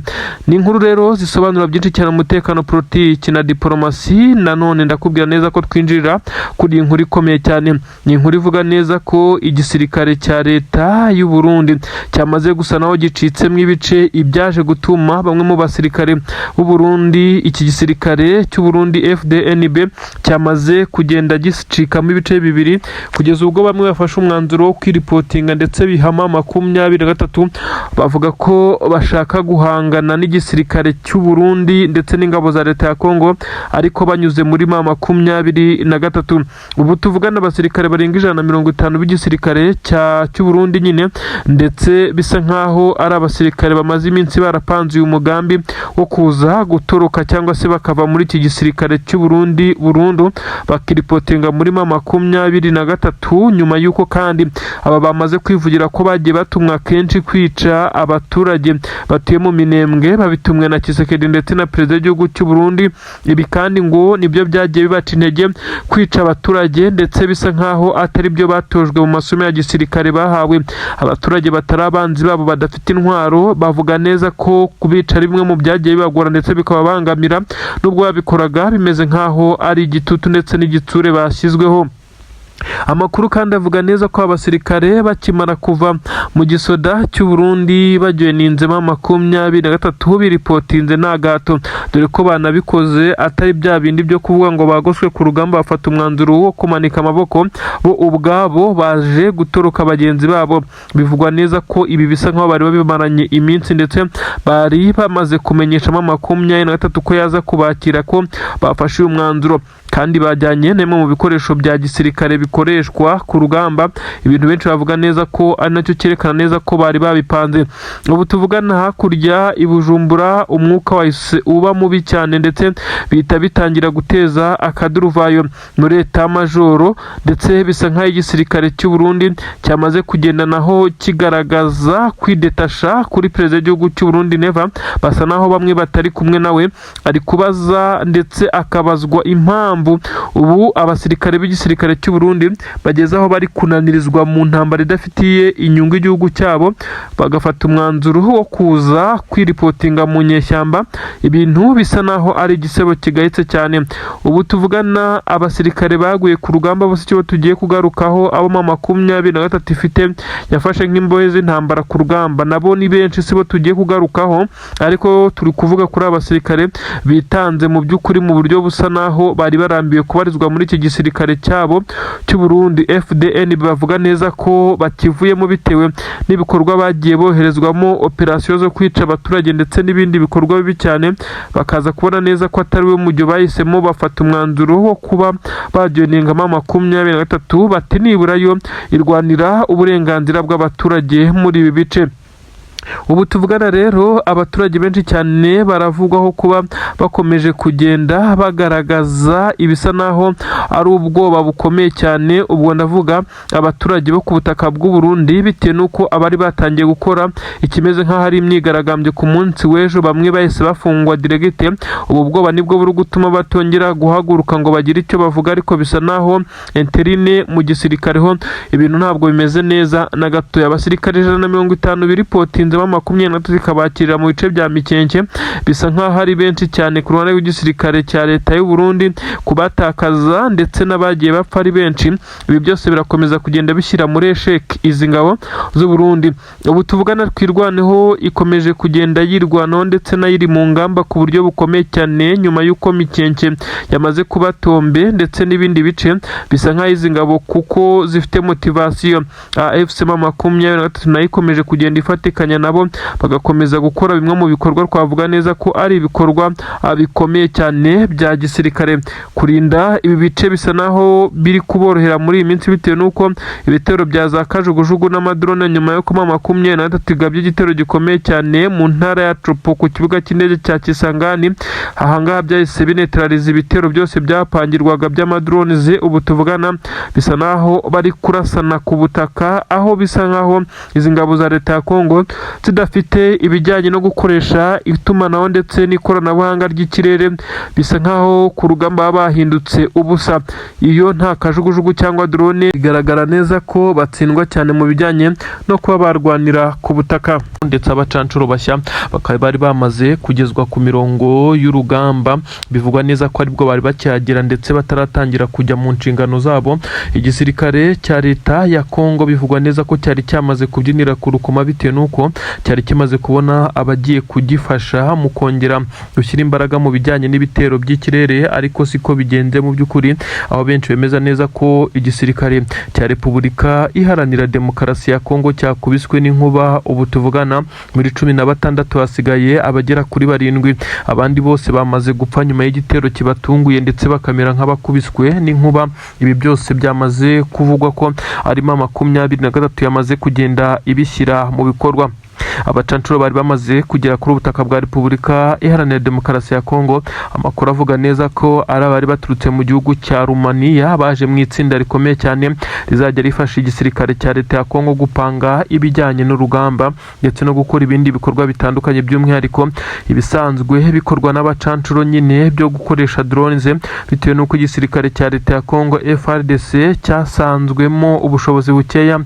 ni inkuru rero zisobanura byinshi cyane umutekano, politiki na diplomasi. Nanone ndakubwira neza ko twinjirira kuri inkuru ikomeye cyane. Ni inkuru ivuga neza ko igisirikare cya leta y'u Burundi cyamaze gusa naho gicitsemo ibice, ibyaje gutuma bamwe mu basirikare b'u Burundi, iki gisirikare cy'u Burundi FDNB cyamaze kugenda gicikamo ibice bibiri, kugeza ubwo bamwe bafashe umwanzuro wo kwiripotinga ndetse bihama M23 bavuga ko bashaka guhangana n'igisirikare cy'u Burundi ndetse n'ingabo za leta ya Kongo, ariko banyuze muri M23. Ubu tuvugana abasirikare barenga 150 b'igisirikare cy'u Burundi nyine, ndetse bisa nkaho ari abasirikare bamaze iminsi barapanze uyu mugambi wo kuza gutoroka cyangwa se bakava muri iki gisirikare cy'u Burundi burundu bakiripotinga muri M23, nyuma y'uko kandi aba bamaze kwivugira ko bagiye batumwa kenshi kwica abaturage batuye mu Minembwe, babitumwe na Tshisekedi ndetse na perezida w'igihugu cy'u Burundi. Ibi kandi ngo nibyo byagiye bibaca intege kwica abaturage, ndetse bisa nkaho atari byo batojwe mu masomo ya gisirikare bahawe. Abaturage batari abanzi babo badafite intwaro bavuga neza ko kubica rimwe mu byagiye bibagora ndetse bikababangamira, nubwo babikoraga bimeze nkaho ari igitutu ndetse n'igitsure bashyizweho. Amakuru kandi avuga neza ko abasirikare bakimara kuva mu gisoda cy'u Burundi bajoyininzemo 23 biripotinze nta gato, dore ko banabikoze atari bya bindi byo kuvuga ngo bagoswe ku rugamba bafata umwanzuro wo kumanika amaboko, bo ubwabo baje gutoroka bagenzi babo. Bivugwa neza ko ibi bisa nkaho bari babimaranye iminsi, ndetse bari bamaze kumenyeshamo 23 ko yaza kubakira ko bafashe umwanzuro, kandi bajyanye nemwe mu bikoresho bya gisirikare bikoreshwa ku rugamba. Ibintu benshi bavuga neza ko ari nacyo cyerekana neza ko bari babipanze. Ubu tuvugana hakurya i Bujumbura umwuka wahise uba mubi cyane, ndetse bihita bitangira guteza akaduruvayo muri leta majoro, ndetse bisa nkaho igisirikare cy'u Burundi cyamaze kugenda naho kigaragaza kwidetasha kuri perezida w'igihugu cy'u Burundi Neva. Basa naho bamwe batari kumwe nawe, ari kubaza ndetse akabazwa impamvu ubu abasirikare b'igisirikare cy'u Burundi bageze aho bari kunanirizwa mu ntambara idafitiye inyungu igihugu cyabo, bagafata umwanzuro wo kuza kwiripotinga mu nyeshyamba. Ibintu bisa naho ari igisebo kigayitse cyane. Ubu tuvugana abasirikare baguye ku rugamba bose cyo tugiye kugarukaho, abo 23 ifite yafashe nk'imbohe z'intambara ku rugamba, nabo ni benshi sibo tugiye kugarukaho, ariko turi kuvuga kuri abasirikare bitanze mu by'ukuri mu buryo busa naho bari barambiwe kubarizwa muri iki gisirikare cyabo cy'u Burundi FDN. Bavuga neza ko bakivuyemo bitewe n'ibikorwa bagiye boherezwamo, operasiyo zo kwica abaturage ndetse n'ibindi bikorwa bibi cyane. Bakaza kubona neza ko atari we mujyo bahisemo, bafata umwanzuro wo kuba bajoyiningamo 23 bati nibura yo irwanira uburenganzira bw'abaturage muri ibi bice. Ubu tuvugana rero abaturage benshi cyane baravugwaho kuba bakomeje kugenda bagaragaza ibisa naho ari ubwoba bukomeye cyane. Ubwo ndavuga abaturage bo ku butaka bw'u Burundi, bitewe nuko abari batangiye gukora ikimeze nk'aho ari imyigaragambyo ku munsi w'ejo, bamwe bahise bafungwa diregite. Ubu bwoba nibwo buri gutuma batongera guhaguruka ngo bagire icyo bavuga, ariko bisa naho interine mu gisirikare ho ibintu ntabwo bimeze neza na gato. Abasirikare 150 biripotinze 23 ikabakirira mu bice bya Mikenke, bisa nkaho ari benshi cyane ku ruhande rw'igisirikare cya leta y'u Burundi, kubatakaza ndetse n'abagiye bapfa ari benshi. Ibi byose birakomeza kugenda bishyira muri esheki izi ngabo z'u Burundi. Ubu tuvugana twirwaneho ikomeje kugenda yirwanaho ndetse nayiri mu ngamba ku buryo bukomeye cyane, nyuma y'uko Mikenke yamaze kuba tombe ndetse n'ibindi bice. Bisa nkaho izi ngabo kuko zifite motivasiyo, AFC 23 nayo ikomeje kugenda ifatikanya nabo bagakomeza gukora bimwe mu bikorwa twavuga neza ko ari ibikorwa bikomeye cyane bya gisirikare. Kurinda ibi bice bisa naho biri kuborohera muri iyi minsi, bitewe nuko ibitero bya za kajugujugu n'amadrone nyuma yo kuma 23 igabye igitero gikomeye cyane mu ntara ya Tropo ku kibuga cy'indege cya Kisangani. Ahangaha byahise binetraliza ibitero byose byapangirwaga by'amadrones. Ubu tuvugana bisa naho bari kurasana ku butaka, aho bisa nkaho izi ngabo za leta ya Kongo zidafite ibijyanye no gukoresha itumanaho ndetse n'ikoranabuhanga ry'ikirere. Bisa nkaho ku rugamba bahindutse ubusa. Iyo nta kajugujugu cyangwa drone, bigaragara neza ko batsindwa cyane mu bijyanye no kuba barwanira ku butaka. Ndetse abacancuro bashya bakaba bari bamaze kugezwa ku mirongo y'urugamba. Bivugwa neza ko aribwo bari bacyagera ndetse bataratangira kujya mu nshingano zabo. Igisirikare cya leta ya Kongo bivugwa neza ko cyari cyamaze kubyinira ku rukoma, bitewe nuko cyari kimaze kubona abagiye kugifasha mu kongera gushyira imbaraga mu bijyanye n'ibitero by'ikirere. Ariko siko bigenze mu by'ukuri, aho benshi bemeza neza ko igisirikare cya Repubulika Iharanira Demokarasi ya Kongo cyakubiswe n'inkuba. Ubu tuvugana muri 16 hasigaye abagera kuri 7, abandi bose bamaze gupfa nyuma y'igitero kibatunguye ndetse bakamera nk'abakubiswe n'inkuba. Ibi byose byamaze kuvugwa ko arimo 23 yamaze kugenda ibishyira mu bikorwa. Abacancuro bari bamaze kugera kuri ubutaka bwa Repubulika Iharanira Demokarasi ya Kongo. Amakuru avuga neza ko ari abari baturutse mu gihugu cya Rumaniya, baje mu itsinda rikomeye cyane rizajya rifasha igisirikare cya leta ya Kongo gupanga ibijyanye n'urugamba ndetse no gukora ibindi bikorwa bitandukanye, by'umwihariko ibisanzwe bikorwa n'abacancuro nyine byo gukoresha drones, bitewe n'uko igisirikare cya leta ya Kongo FARDC cyasanzwemo ubushobozi bukeya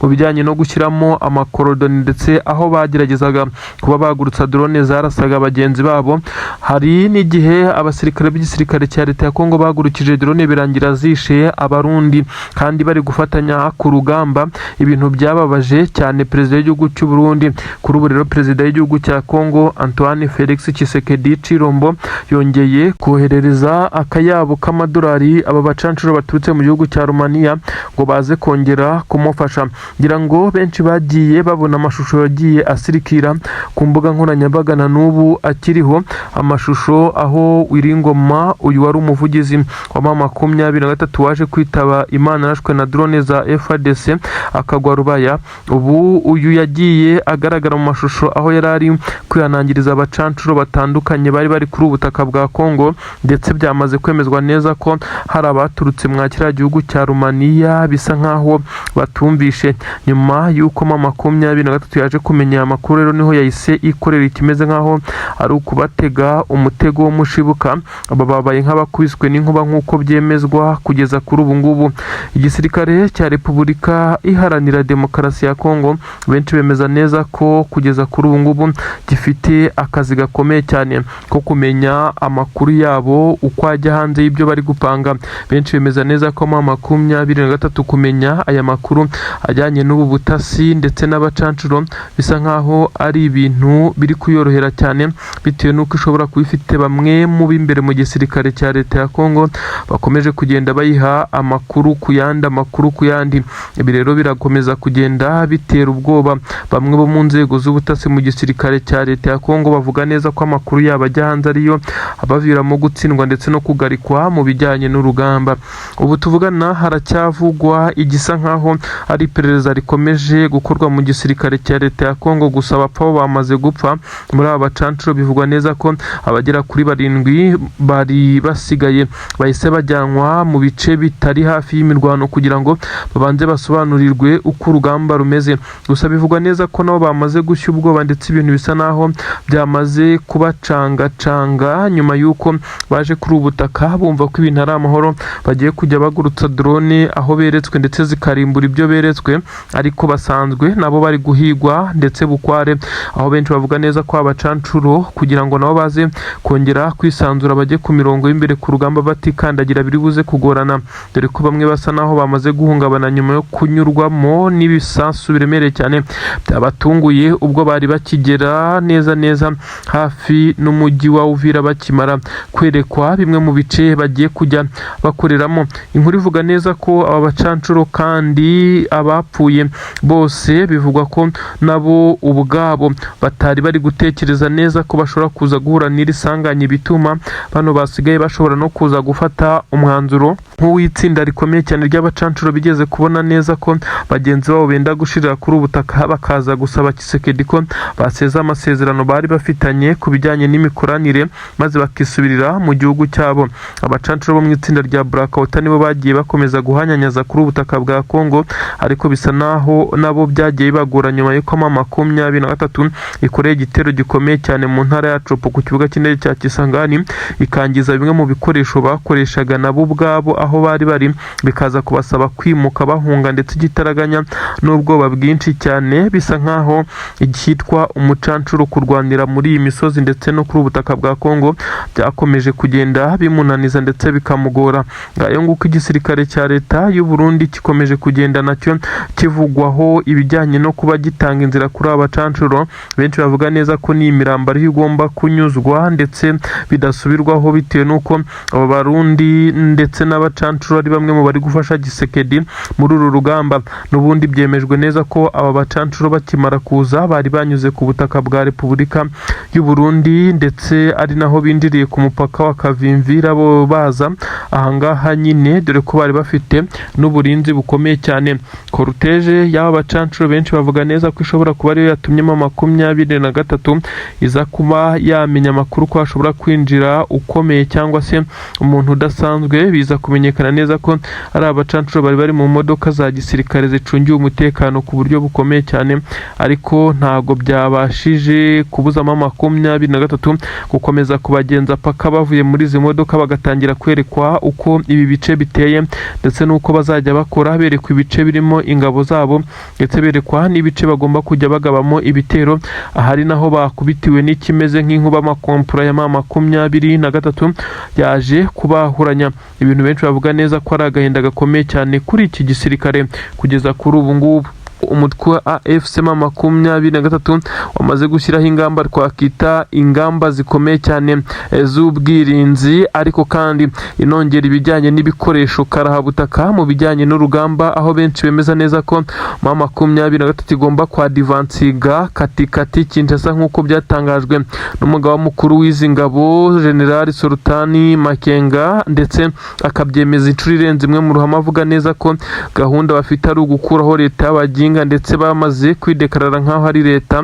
mu bijyanye no gushyiramo amakorodoni, ndetse aho bageragezaga kuba bagurutsa drone zarasaga bagenzi babo. Hari n'igihe abasirikare b'igisirikare cya leta ya Kongo bagurukije drone birangira zishe abarundi kandi bari gufatanya ku rugamba. Ibintu byababaje cyane perezida w'igihugu cy'u Burundi. Kuri ubu rero perezida w'igihugu cya Kongo Antoine Felix Tshisekedi Tshilombo yongeye koherereza akayabo k'amadolari aba bacancuro baturutse mu gihugu cya Romania ngo baze kongera kumufasha. Ngira ngo benshi bagiye babona amashusho yagiye asirikira ku mbuga nkoranyambaga na n'ubu akiriho amashusho aho Wiringoma uyu wari umuvugizi wa M23 waje kwitaba Imana arashwe na drone za FARDC akagwa Rubaya. Ubu uyu yagiye agaragara mu mashusho aho yari ari kwihanangiriza abacancuro batandukanye bari kuri ubutaka bwa Kongo, ndetse byamaze kwemezwa neza ko hari abaturutse mwa kiriya gihugu cya Romania bisa nkaho batumvishe. Nyuma y'uko M23 yaje kumenya amakuru rero niho yahise ikorera ikimeze nkaho ari ukubatega umutego wo mushibuka. Aba babaye nk'abakubiswe n'inkuba nk'uko byemezwa kugeza kuri ubu ngubu. Igisirikare cya Repubulika Iharanira Demokarasi ya Kongo benshi bemeza neza ko kugeza kuri ubu ngubu gifite akazi gakomeye cyane ko kumenya amakuru yabo uko ajya hanze y'ibyo bari gupanga. Benshi bemeza neza ko M23 kumenya aya makuru ajyanye n'ubu butasi ndetse n'abacancuro bisa nkaho ari ibintu biri kuyorohera cyane, bitewe n'uko ishobora kuba ifite bamwe mu b'imbere mu gisirikare cya leta ya Kongo bakomeje kugenda bayiha amakuru ku yandi. Ibi rero birakomeza kugenda bitera ubwoba bamwe bo mu nzego z'ubutasi mu gisirikare cya leta ya Kongo. Bavuga neza ko amakuru yabo ajya hanze ariyo abaviramo gutsindwa ndetse no kugarikwa mu bijyanye n'urugamba. Ubu tuvugana haracyavugwa igisa nkaho ari iperereza rikomeje gukorwa mu gisirikare cya leta ya Kongo, gusa abapfa bo bamaze gupfa. Muri aba bacancuro bivugwa neza ko abagera kuri 7 bari basigaye bahise bajyanwa mu bice bitari hafi y'imirwano kugira ngo babanze basobanurirwe uko urugamba rumeze. Gusa bivugwa neza ko nabo bamaze gushya ubwoba ndetse ibintu bisa naho byamaze kubacanga nyuma y'uko baje kuri ubutaka bumva ko ibintu ari amahoro, bagiye kujya bagurutsa drone aho beretswe ndetse zikarimbura ibyo beretswe, ariko basanzwe nabo bari guhigwa ndetse bukware. Aho benshi bavuga neza ko abacancuro kugira ngo nabo baze kongera kwisanzura bajye ku mirongo y'imbere ku rugamba batikandagira biri buze kugorana, dore ko bamwe basa naho bamaze guhungabana nyuma yo kunyurwamo n'ibisasu biremereye cyane byabatunguye ubwo bari bakigera neza hafi n'umujyi wa Uvira bakimara kwerekwa bimwe mu bice bagiye kujya bakoreramo. Inkuru ivuga neza ko aba bacancuro kandi abapfuye bose bivugwa ko nabo ubwabo batari bari gutekereza neza ko bashobora kuza guhura n'iri sanganye, bituma bano basigaye bashobora no kuza gufata umwanzuro nk'uw'itsinda rikomeye cyane ry'abacancuro bigeze kubona neza ko bagenzi babo benda gushirira kuri ubutaka, bakaza gusaba Tshisekedi ko baseza amasezerano bari bafitanye ku bijyanye n'imikoranire maze bakisubirira mu gihugu cyabo. Abacancuro bo mu itsinda rya Blackout nibo bagiye bakomeza guhanyanyaza kuri ubutaka bwa Kongo, ariko bisa naho nabo byagiye bagora nyuma y'uko M23 ikoreye igitero gikomeye cyane mu ntara ya Chopo ku kibuga cy'indege cya Kisangani, ikangiza bimwe mu bikoresho bakoreshaga nabo ubwabo aho bari bikaza kubasaba kwimuka bahunga ndetse igitaraganya n'ubwoba bwinshi cyane. Bisa nkaho icyitwa umucancuro kurwanira muri iyi misozi ndetse no kuri ubutaka bwa Kongo byakomeje kugenda bimunaniza ndetse bikamugora. Ngayo nguko igisirikare cya leta y'u Burundi gikomeje kugenda nacyo kivugwaho ibijyanye no kuba gitanga inzira kuri abacancuro. Benshi bavuga neza ko ni imirambo ariyo igomba kunyuzwa ndetse bidasubirwaho, bitewe n'uko aba Barundi ndetse n'abacancuro ari bamwe mu bari gufasha Tshisekedi muri uru rugamba. N'ubundi byemejwe neza ko aba bacancuro bakimara kuza bari banyuze ku butaka bwa Repubulika y'u Burundi ndetse ari naho binjiriye ku mupaka wa Kavimvira bo baza ahangaha nyine, dore ko bari bafite n'uburinzi bukomeye cyane. Cortege y'aba bacancuro benshi bavuga neza ko ishobora kuba ariyo yatumye M23 iza kuba yamenya amakuru ko hashobora kwinjira ukomeye cyangwa se umuntu udasanzwe. Biza kumenyekana neza ko ari abacancuro bari mu modoka za gisirikare zicungiye umutekano ku buryo bukomeye cyane, ariko ntago byabashije kubuza M23 gukomeza kubagenza paka bavuye muri izi modoka bagatangira kwerekwa uko ibi bice biteye ndetse n'uko bazajya bakora, berekwa ibice birimo ingabo zabo ndetse berekwa n'ibice bagomba kujya bagabamo ibitero, ahari naho bakubitiwe n'ikimeze nk'inkuba amakompura ya M23 yaje kubahuranya. Ibintu benshi bavuga neza ko ari agahinda gakomeye cyane kuri iki gisirikare kugeza kuri ubu ngubu. Umutwe wa AFC M23 wamaze gushyiraho ingamba twakita ingamba zikomeye cyane z'ubwirinzi, ariko kandi inongera ibijyanye n'ibikoresho karahabutaka mu bijyanye n'urugamba, aho benshi bemeza neza ko M23 igomba kwadivansiga katikati Kinshasa nk'uko byatangajwe n'umugaba mukuru w'izi ngabo General Sultani Makenga, ndetse akabyemeza inshuro irenze imwe mu ruhame, avuga neza ko gahunda bafite ari ugukuraho leta y'abaginga ndetse bamaze kwidekarara nk'aho ari leta.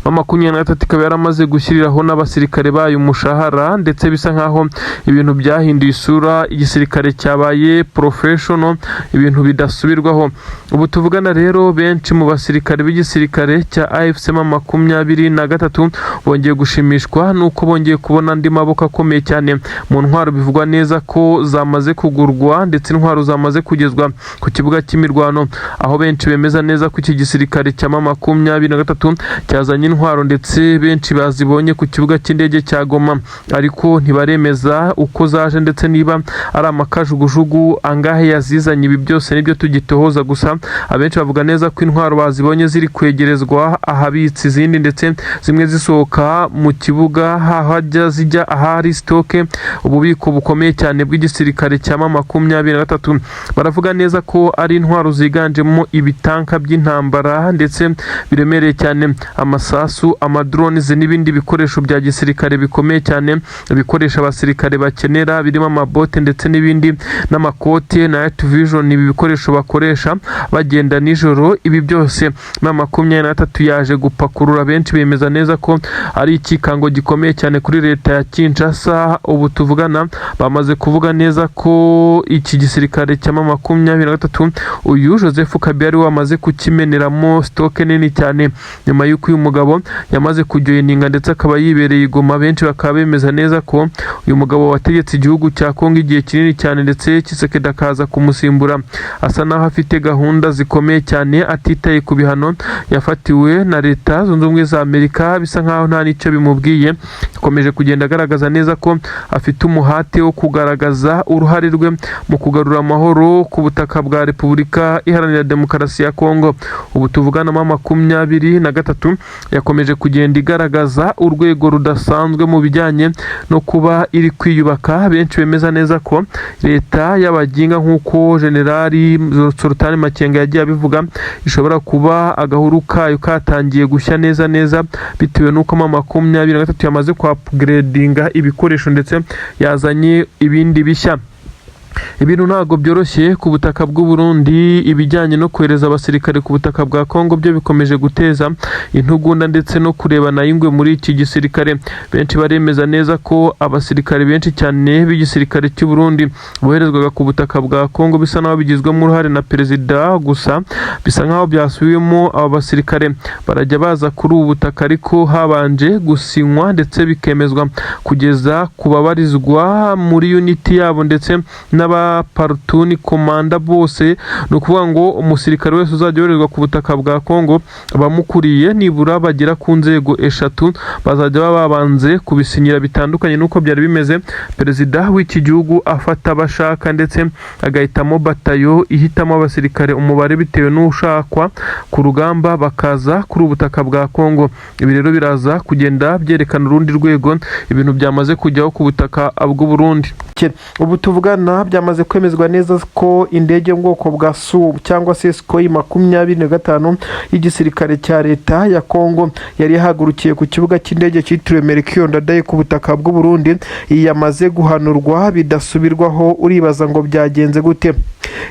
M23 ikaba yaramaze gushyiriraho n'abasirikare bayo umushahara, ndetse bisa nk'aho ibintu byahinduye isura, igisirikare cyabaye professional, ibintu bidasubirwaho. Ubu tuvugana rero benshi mu basirikare b'igisirikare cya AFC M23 bongeye gushimishwa nuko bongeye kubona andi maboko akomeye cyane mu ntwaro. Bivugwa neza ko zamaze kugurwa ndetse intwaro zamaze kugezwa ku kibuga cy'imirwano, aho benshi bemeza neza ko iki gisirikare cya M23 cyazanye intwaro ndetse benshi bazibonye ku kibuga cy'indege cya Goma, ariko ntibaremeza uko zaje ndetse niba ari amakajugujugu angahe yazizanye. Ibi byose nibyo tugitohoza, gusa abenshi bavuga neza ko intwaro bazibonye ziri kwegerezwa ahabitse izindi, ndetse zimwe zisohoka mu kibuga hajya zijya ahari stoke, ububiko bukomeye cyane bw'igisirikare cya M23. Baravuga neza ko ari intwaro ziganjemo ibitanka by'intambara ndetse biremereye cyane, amasasu, amadrones n'ibindi bikoresho bya gisirikare bikomeye cyane bikoresha abasirikare bakenera, birimo amabote ndetse n'ibindi n'amakote na night vision. Ibi bikoresho bakoresha bagenda nijoro. Ibi byose M23 yaje gupakurura. Benshi bemeza neza ko ari ikikango gikomeye cyane kuri leta ya Kinshasa. Ubu tuvugana bamaze kuvuga neza ko iki gisirikare cya M23 uyu Joseph Kabila wamaze kukimeneramo stoke nini cyane, nyuma y'uko uyu mugabo yamaze kujoyininga ndetse akaba yibereye i Goma. Benshi bakaba bemeza neza ko uyu mugabo wategetse igihugu cya Kongo igihe kinini cyane, ndetse Tshisekedi akaza kumusimbura, asa naho afite gahunda zikomeye cyane, atitaye ku bihano yafatiwe na leta zunze ubumwe za Amerika. Bisa nkaho nta nicyo bimubwiye, akomeje kugenda agaragaza neza ko afite umuhate wo kugaragaza uruhare rwe mu kugarura amahoro ku butaka bwa Repubulika Iharanira Demokarasi ya Kongo. Ubu tuvugana M23 yakomeje kugenda igaragaza urwego rudasanzwe mu bijyanye no kuba iri kwiyubaka. Benshi bemeza neza ko leta y'abaginga nk'uko Generali Sultani Makenga yagiye abivuga, ishobora kuba agahuru kayo katangiye gushya neza bitewe n'uko M23 yamaze kwa upgradinga ibikoresho ndetse yazanye ibindi bishya. Ibintu ntago byoroshye ku butaka bw'u Burundi. Ibijyanye no kohereza abasirikare ku butaka bwa Kongo byo bikomeje guteza intugunda ndetse no kurebana y'ingwe muri iki gisirikare. Benshi baremeza neza ko abasirikare benshi cyane b'igisirikare cy'u Burundi boherezwaga ku butaka bwa Kongo bisa naho bigizwemo uruhare na perezida, gusa bisa nkaho byasubiwemo. Aba basirikare barajya baza kuri ubu butaka, ariko habanje gusinywa ndetse bikemezwa kugeza kubabarizwa muri unity yabo ndetse n'abapartuni komanda bose. Ni ukuvuga ngo umusirikare wese uzajya yoherezwa ku butaka bwa Kongo, abamukuriye nibura bagera ku nzego 3 bazajya babanze kubisinyira, bitandukanye nuko byari bimeze. Perezida w'iki gihugu afata abashaka ndetse agahitamo batayo ihitamo abasirikare umubare bitewe n'ushakwa ku rugamba, bakaza kuri ubutaka bwa Kongo. Ibi rero biraza kugenda byerekana urundi rwego ibintu byamaze kujyaho ku butaka bw'u Burundi. Ubu tuvugana byamaze kwemezwa neza ko indege mu bwoko bwa Su cyangwa se Sukhoi 25 y'igisirikare cya leta ya Kongo yari yahagurukiye ku kibuga cy'indege cyitiriwe Melchior Ndadaye ku butaka bw'u Burundi, yamaze guhanurwa bidasubirwaho. Uribaza ngo byagenze gute?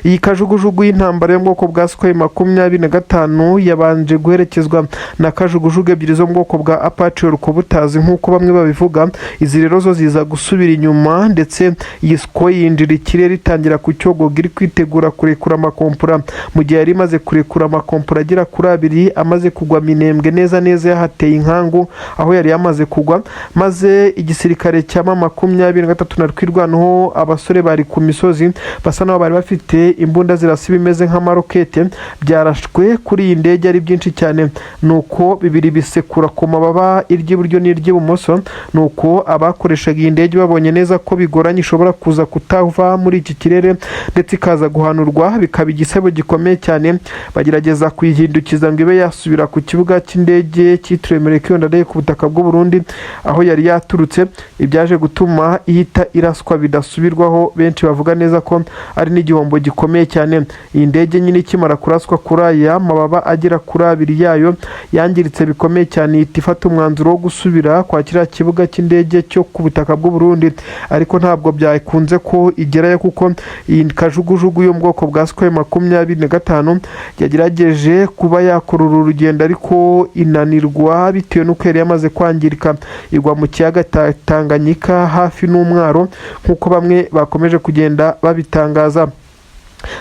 Iyi kajugujugu y'intambara yo mu bwoko bwa Sukhoi 25 yabanje guherekezwa na kajugujugu ebyiri zo mu bwoko bwa Apache Rukobutazi nk'uko bamwe babivuga. Izi rero zo ziza gusubira inyuma, ndetse iyi Sukhoi yinjira ikirere kirere itangira ku Cyogoga iri kwitegura kurekura amakompora, mu gihe yari imaze kurekura amakompora agera kuri 2 amaze kugwa Minembwe neza neza yahateye inkangu aho yari yamaze kugwa, maze igisirikare cya M23 na Rwirwanaho abasore bari ku misozi basa naho bari bafite imbunda zirasa bimeze nk'amarokete byarashwe kuri iyi ndege ari byinshi cyane, nuko bibiri bisekura ku mababa iry'iburyo n'iry'ibumoso, nuko abakoreshaga iyi ndege babonye neza ko bigoranye ishobora kuza kutava muri iki kirere ndetse ikaza guhanurwa bikaba igisebo gikomeye cyane, bagerageza kuyihindukiza ngo ibe yasubira ku kibuga cy'indege cyitiriwe Melchior Ndadaye ku butaka bw'u Burundi aho yari yaturutse, ibyaje gutuma ihita iraswa bidasubirwaho, benshi bavuga neza ko ari n'igihombo gikomeye cyane. Iyi ndege nyine ikimara kuraswa kuri aya mababa agera kuri 2 yayo yangiritse bikomeye cyane, ihita ifata umwanzuro wo gusubira kwa kiriya kibuga cy'indege cyo ku butaka bw'u Burundi, ariko ntabwo byakunze ko igerayo kuko iyi kajugujugu yo mu bwoko bwa Sukhoi 25 yagerageje kuba yakora uru rugendo ariko inanirwa bitewe n'uko yari yamaze kwangirika, igwa mu kiyaga Tanganyika hafi n'umwaro nk'uko bamwe bakomeje kugenda babitangaza.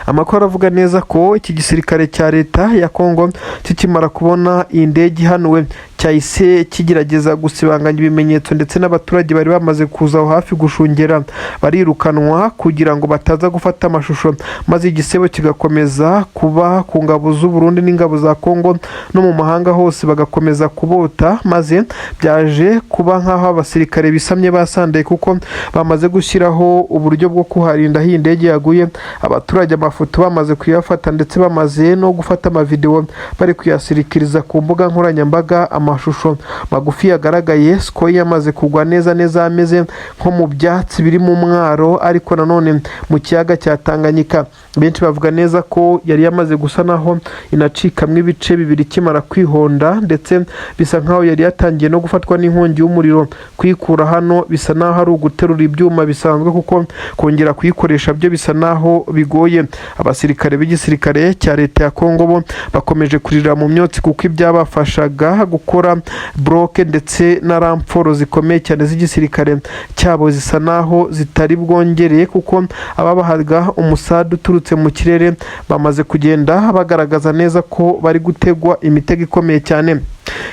Amakuru avuga neza ko iki gisirikare cya leta ya Kongo kikimara kubona iyi ndege ihanuwe cyahise kigerageza gusibanganya ibimenyetso ndetse n'abaturage bari bamaze kuza aho hafi gushungera barirukanwa kugira ngo bataza gufata amashusho, maze igisebo kigakomeza kuba ku ngabo z'u Burundi n'ingabo za Kongo no mu mahanga hose bagakomeza kubota, maze byaje kuba nk'aho abasirikare bisamye basandaye kuko bamaze gushyiraho uburyo bwo kuharinda iyi ndege yaguye, abaturage amafoto bamaze kuyafata ndetse bamaze no gufata amavideo bari kuyasirikiriza ku mbuga nkoranyambaga, amashusho magufi yagaragaye Sukhoi yamaze kugwa neza neza ameze nko mu byatsi biri mu mwaro ariko nanone mu kiyaga cya Tanganyika. Benshi bavuga neza ko yari yamaze gusa naho inacikamwe ibice bibiri kimara kwihonda, ndetse bisa nkaho yari yatangiye no gufatwa n'inkongi y'umuriro. Kwikura hano bisa naho hari uguterura ibyuma bisanzwe kuko kongera kuyikoresha byo bisa naho bigoye. Abasirikare b'igisirikare cya leta ya Kongo bo bakomeje kurira mu myotsi kuko ibyabafashaga gukora bloke ndetse na ramforo zikomeye cyane z'igisirikare cyabo zisa naho zitari bwongereye, kuko ababahaga umusada uturutse mu kirere bamaze kugenda bagaragaza neza ko bari gutegwa imitego ikomeye cyane.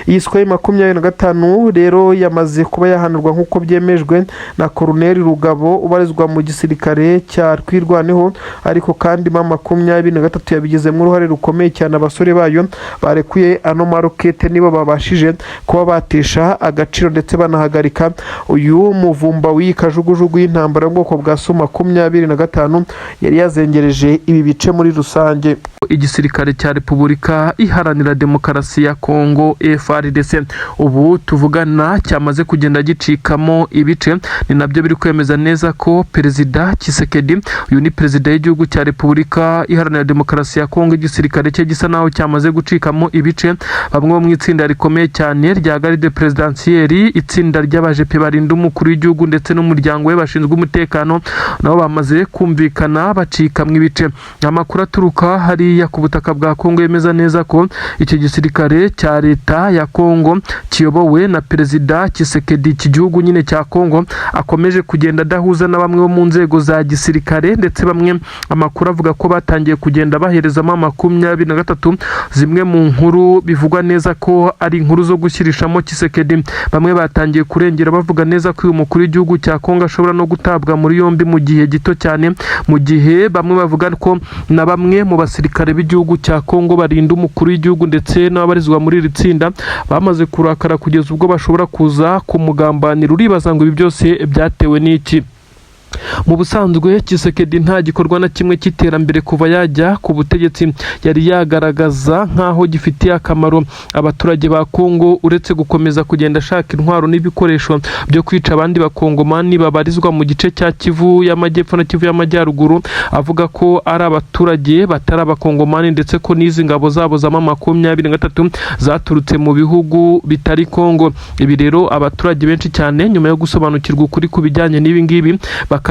Iyi Sukhoi 25 rero yamaze kuba yahanurwa nk'uko byemejwe na Colonel Rugabo ubarizwa mu gisirikare cya Rwirwanaho, ariko kandi M23 yabigizemo uruhare rukomeye cyane. Abasore bayo barekuye ano marokete nibo babashije kuba batesha agaciro ndetse banahagarika uyu muvumba w'ikajugujugu y'intambara mu bwoko bwa Su 25 yari yazengereje ibi bice muri rusange. Igisirikare cya Repubulika Iharanira Demokarasi ya Kongo FARDC ubu tuvugana cyamaze kugenda gicikamo ibice, ni nabyo biri kwemeza neza ko Perezida Tshisekedi, uyu ni perezida y'igihugu cya Repubulika Iharanira Demokarasi ya Kongo, igisirikare cye gisa naho cyamaze gucikamo ibice. Bamwe bo mu itsinda rikomeye cyane rya garde presidentielle, itsinda ry'abajepe barinda umukuru w'igihugu ndetse n'umuryango we bashinzwe umutekano, nabo bamaze kumvikana bacikamwe ibice. Amakuru aturuka hariya ku butaka bwa Kongo yemeza neza ko icyo gisirikare cya leta ya Kongo kiyobowe na Perezida Tshisekedi, iki gihugu nyine cya Kongo akomeje kugenda adahuza na bamwe bo mu nzego za gisirikare, ndetse bamwe amakuru avuga ko batangiye kugenda baherezamo 23 zimwe mu nkuru bivugwa neza ko ari inkuru zo gushyirishamo Tshisekedi. Bamwe batangiye kurengera bavuga neza ko uyu mukuru w'igihugu cya Kongo ashobora no gutabwa muri yombi mu gihe gito cyane, mu gihe bamwe bavuga ko na bamwe mu basirikare b'igihugu cya Kongo barinda umukuru w'igihugu ndetse n'abarizwa muri iri tsinda bamaze kurakara kugeza ubwo bashobora kuza kumugambanira. Uribaza ngo ibi byose byatewe n'iki? Mu busanzwe Tshisekedi nta gikorwa na kimwe cy'iterambere kuva yajya ku butegetsi yari yagaragaza nkaho gifitiye akamaro abaturage ba Kongo, uretse gukomeza kugenda ashaka intwaro n'ibikoresho byo kwica abandi bakongomani babarizwa mu gice cya Kivu y'Amajyepfo na Kivu y'Amajyaruguru, avuga ko ari abaturage batari abakongomani ndetse ko n'izi ngabo zabo za M23 zaturutse mu bihugu bitari Kongo. Ibi rero abaturage benshi cyane nyuma yo gusobanukirwa ukuri ku bijyanye n'ibi ngibi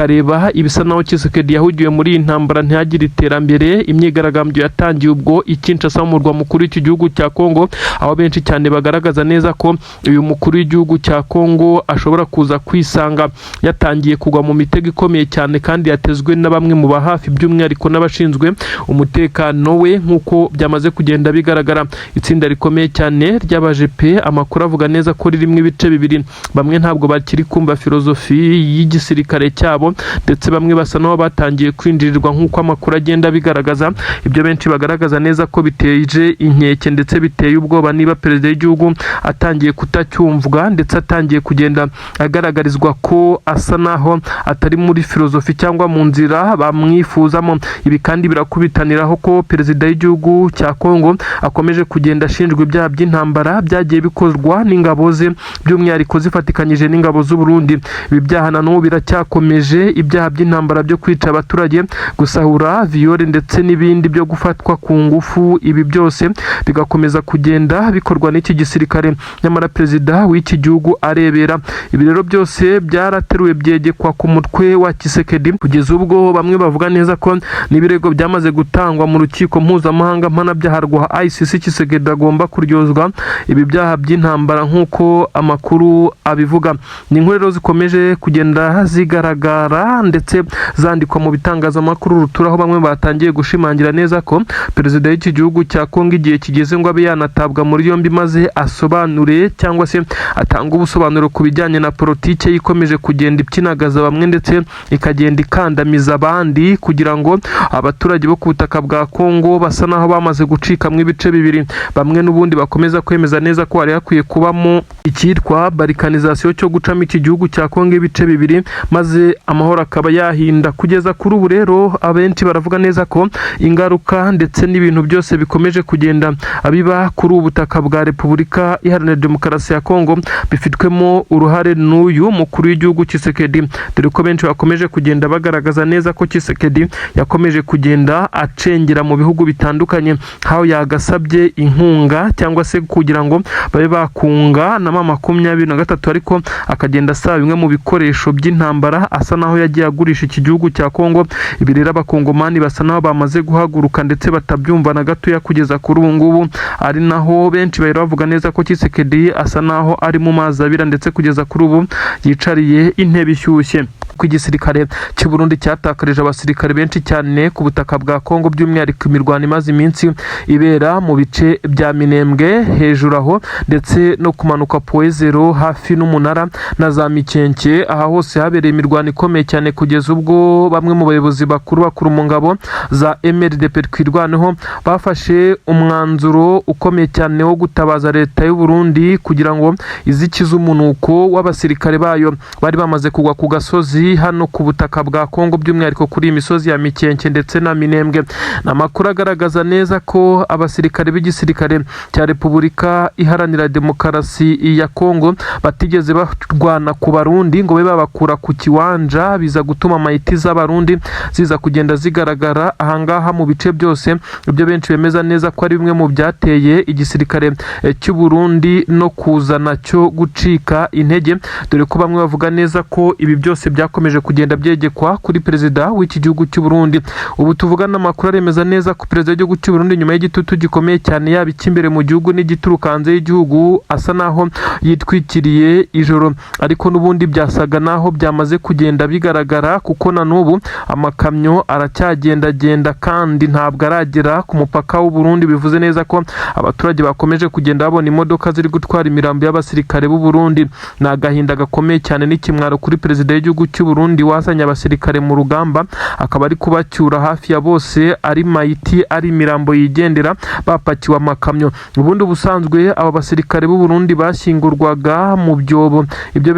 bakareba ibisa naho Tshisekedi yahugiwe muri iyi ntambara ntihagire iterambere. Imyigaragambyo yatangiye ubwo i Kinshasa mu murwa mukuru w'iki gihugu cya Kongo, aho benshi cyane bagaragaza neza ko uyu mukuru w'igihugu cya Kongo ashobora kuza kwisanga yatangiye kugwa mu mitego ikomeye cyane kandi yatezwe na bamwe mu bahafi by'umwihariko n'abashinzwe umutekano we, nk'uko byamaze kugenda bigaragara. Itsinda rikomeye cyane ry'abajepe, amakuru avuga neza ko ririmo ibice bibiri, bamwe ntabwo bakiri kumva filozofi y'igisirikare cyabo ndetse bamwe basa naho batangiye kwinjirirwa nk'uko amakuru agenda bigaragaza. Ibyo benshi bagaragaza neza ko biteje inkeke ndetse biteye ubwoba niba perezida w'igihugu atangiye kutacyumvwa ndetse atangiye kugenda agaragarizwa ko asa naho atari muri filozofi cyangwa mu nzira bamwifuzamo. Ibi kandi birakubitaniraho ko perezida w'igihugu cya Kongo akomeje kugenda ashinjwa ibyaha by'intambara byagiye bikozwa n'ingabo ze by'umwihariko zifatikanyije n'ingabo z'u Burundi. Ibi byaha na n'ubu biracyakomeje, ibyaha by'intambara byo kwica abaturage, gusahura, viole ndetse n'ibindi byo gufatwa ku ngufu. Ibi byose bigakomeza kugenda bikorwa n'iki gisirikare, nyamara perezida w'iki gihugu arebera. Ibi rero byose byarateruwe byegekwa ku mutwe wa Tshisekedi, kugeza ubwo bamwe bavuga neza ko n'ibirego byamaze gutangwa mu rukiko mpuzamahanga mpanabyaha rwa ICC Tshisekedi agomba kuryozwa ibi byaha by'intambara nk'uko amakuru abivuga. Ni inkuru rero zikomeje kugenda zigaragara ndetse zandikwa mu bitangazamakuru ruturaho bamwe batangiye gushimangira neza ko perezida w'iki gihugu cya Kongo igihe kigeze ngo abe yanatabwa muri yombi maze asobanure cyangwa se atanga ubusobanuro ku bijyanye na politike ikomeje kugenda ipyinagaza bamwe ndetse ikagenda ikandamiza abandi, kugira ngo abaturage bo ku butaka bwa Kongo basa naho bamaze gucikamwo ibice bibiri. Bamwe n'ubundi bakomeza kwemeza neza ko hari hakwiye kubamo icyitwa barikanizasiyo cyo gucamo iki gihugu cya Kongo ibice bibiri maze amahoro akaba yahinda. Kugeza kuri ubu rero abenshi baravuga neza ko ingaruka ndetse n'ibintu byose bikomeje kugenda biba kuri ubu butaka bwa Repubulika Iharanira Demokarasi ya Kongo bifitwemo uruhare n'uyu mukuru w'igihugu Tshisekedi, dore ko benshi bakomeje kugenda bagaragaza neza ko Tshisekedi yakomeje kugenda acengera mu bihugu bitandukanye, aho yagasabye inkunga cyangwa se kugira ngo babe bakunga na M23, ariko akagenda asaba bimwe mu bikoresho by'intambara asa naho yagiye agurisha iki gihugu cya Kongo. Ibi rero abakongomani basa naho bamaze guhaguruka ndetse batabyumva na gatoya kugeza kuri ubu ngubu, ari naho benshi bahera bavuga neza ko Tshisekedi asa naho ari mu mazi abira ndetse kugeza kuri ubu yicariye intebe ishyushye. Ku igisirikare cy'u Burundi cyatakarije abasirikare benshi cyane ku butaka bwa Kongo, by'umwihariko imirwano imaze iminsi ibera mu bice bya Minembwe hejuru aho ndetse no kumanuka Poezero hafi n'umunara na za Mikenke. Aha hose habereye imirwano ikomeye cyane kugeza ubwo bamwe mu bayobozi bakuru mu ngabo za MRDP twirwaneho bafashe umwanzuro ukomeye cyane wo gutabaza leta y'u Burundi kugira ngo izikize umunuko w'abasirikare bayo bari bamaze kugwa ku gasozi hano ku butaka bwa Kongo, by'umwihariko kuri imisozi ya Mikenke ndetse na Minembwe. N'amakuru agaragaza neza ko abasirikare b'igisirikare cya Repubulika Iharanira Demokarasi ya Kongo batigeze barwana ku Barundi ngo babe babakura ku kiwanja, biza gutuma mayiti z'Abarundi ziza kugenda zigaragara ahangaha mu bice byose. Ibyo benshi bemeza neza ko ari bimwe mu byateye igisirikare cy'u Burundi no kuzana cyo gucika intege, dore ko bamwe bavuga neza ko ibi byose byakomeje kugenda byegekwa kuri perezida w'iki gihugu cy'u Burundi. Ubu tuvugana amakuru aremeza neza ko perezida w'igihugu cy'u Burundi nyuma y'igitutu gikomeye cyane yaba icy'imbere mu gihugu n'igituruka hanze y'igihugu asa naho yitwikiriye ijoro, ariko n'ubundi byasaga naho byamaze kugenda bigaragara kuko na n'ubu amakamyo aracyagendagenda kandi ntabwo aragera ku mupaka w'u Burundi. Bivuze neza ko abaturage bakomeje kugenda babona imodoka ziri gutwara imirambo y'abasirikare b'u Burundi. Ni agahinda gakomeye cyane n'ikimwaro kuri perezida w'igihugu cy'u Burundi wazanye abasirikare mu rugamba akaba ari kubacyura hafi ya bose ari mayiti ari imirambo yigendera bapakiwe amakamyo. Ubundi ubusanzwe aba basirikare b'u Burundi bashyingurwaga mu byobo, ibyo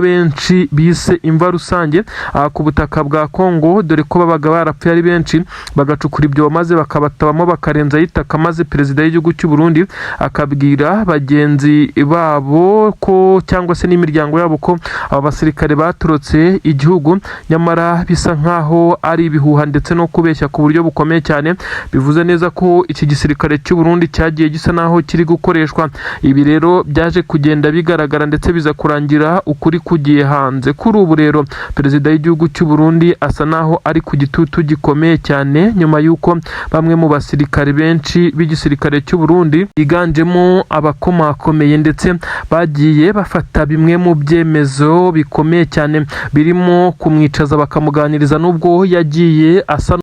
benshi bise imva rusange ku butaka bwa Kongo, dore ko babaga barapfuye ari benshi bagacukura ibyobo maze bakabatabamo bakarenzaho itaka, maze perezida w'igihugu cy'u Burundi akabwira bagenzi babo ko cyangwa se n'imiryango yabo ko aba basirikare basirikare baturutse igihugu, nyamara bisa nkaho ari ibihuha ndetse no kubeshya ku buryo bukomeye cyane. Bivuze neza ko iki gisirikare cy'u Burundi cyagiye gisa naho kiri gukoreshwa. Ibi rero byaje kugenda bigaragara ndetse biza kurangira ukuri kugiye hanze. Kuri ubu rero perezida w'igihugu cy'u Burundi asa naho ari ku gitutu gikomeye cyane, nyuma y'uko bamwe mu basirikare benshi b'igisirikare cy'u Burundi biganjemo abakomakomeye ndetse bagiye bafata bimwe mu byemezo bikomeye cyane, birimo kumwicaza bakamuganiriza nubwo yagiye asa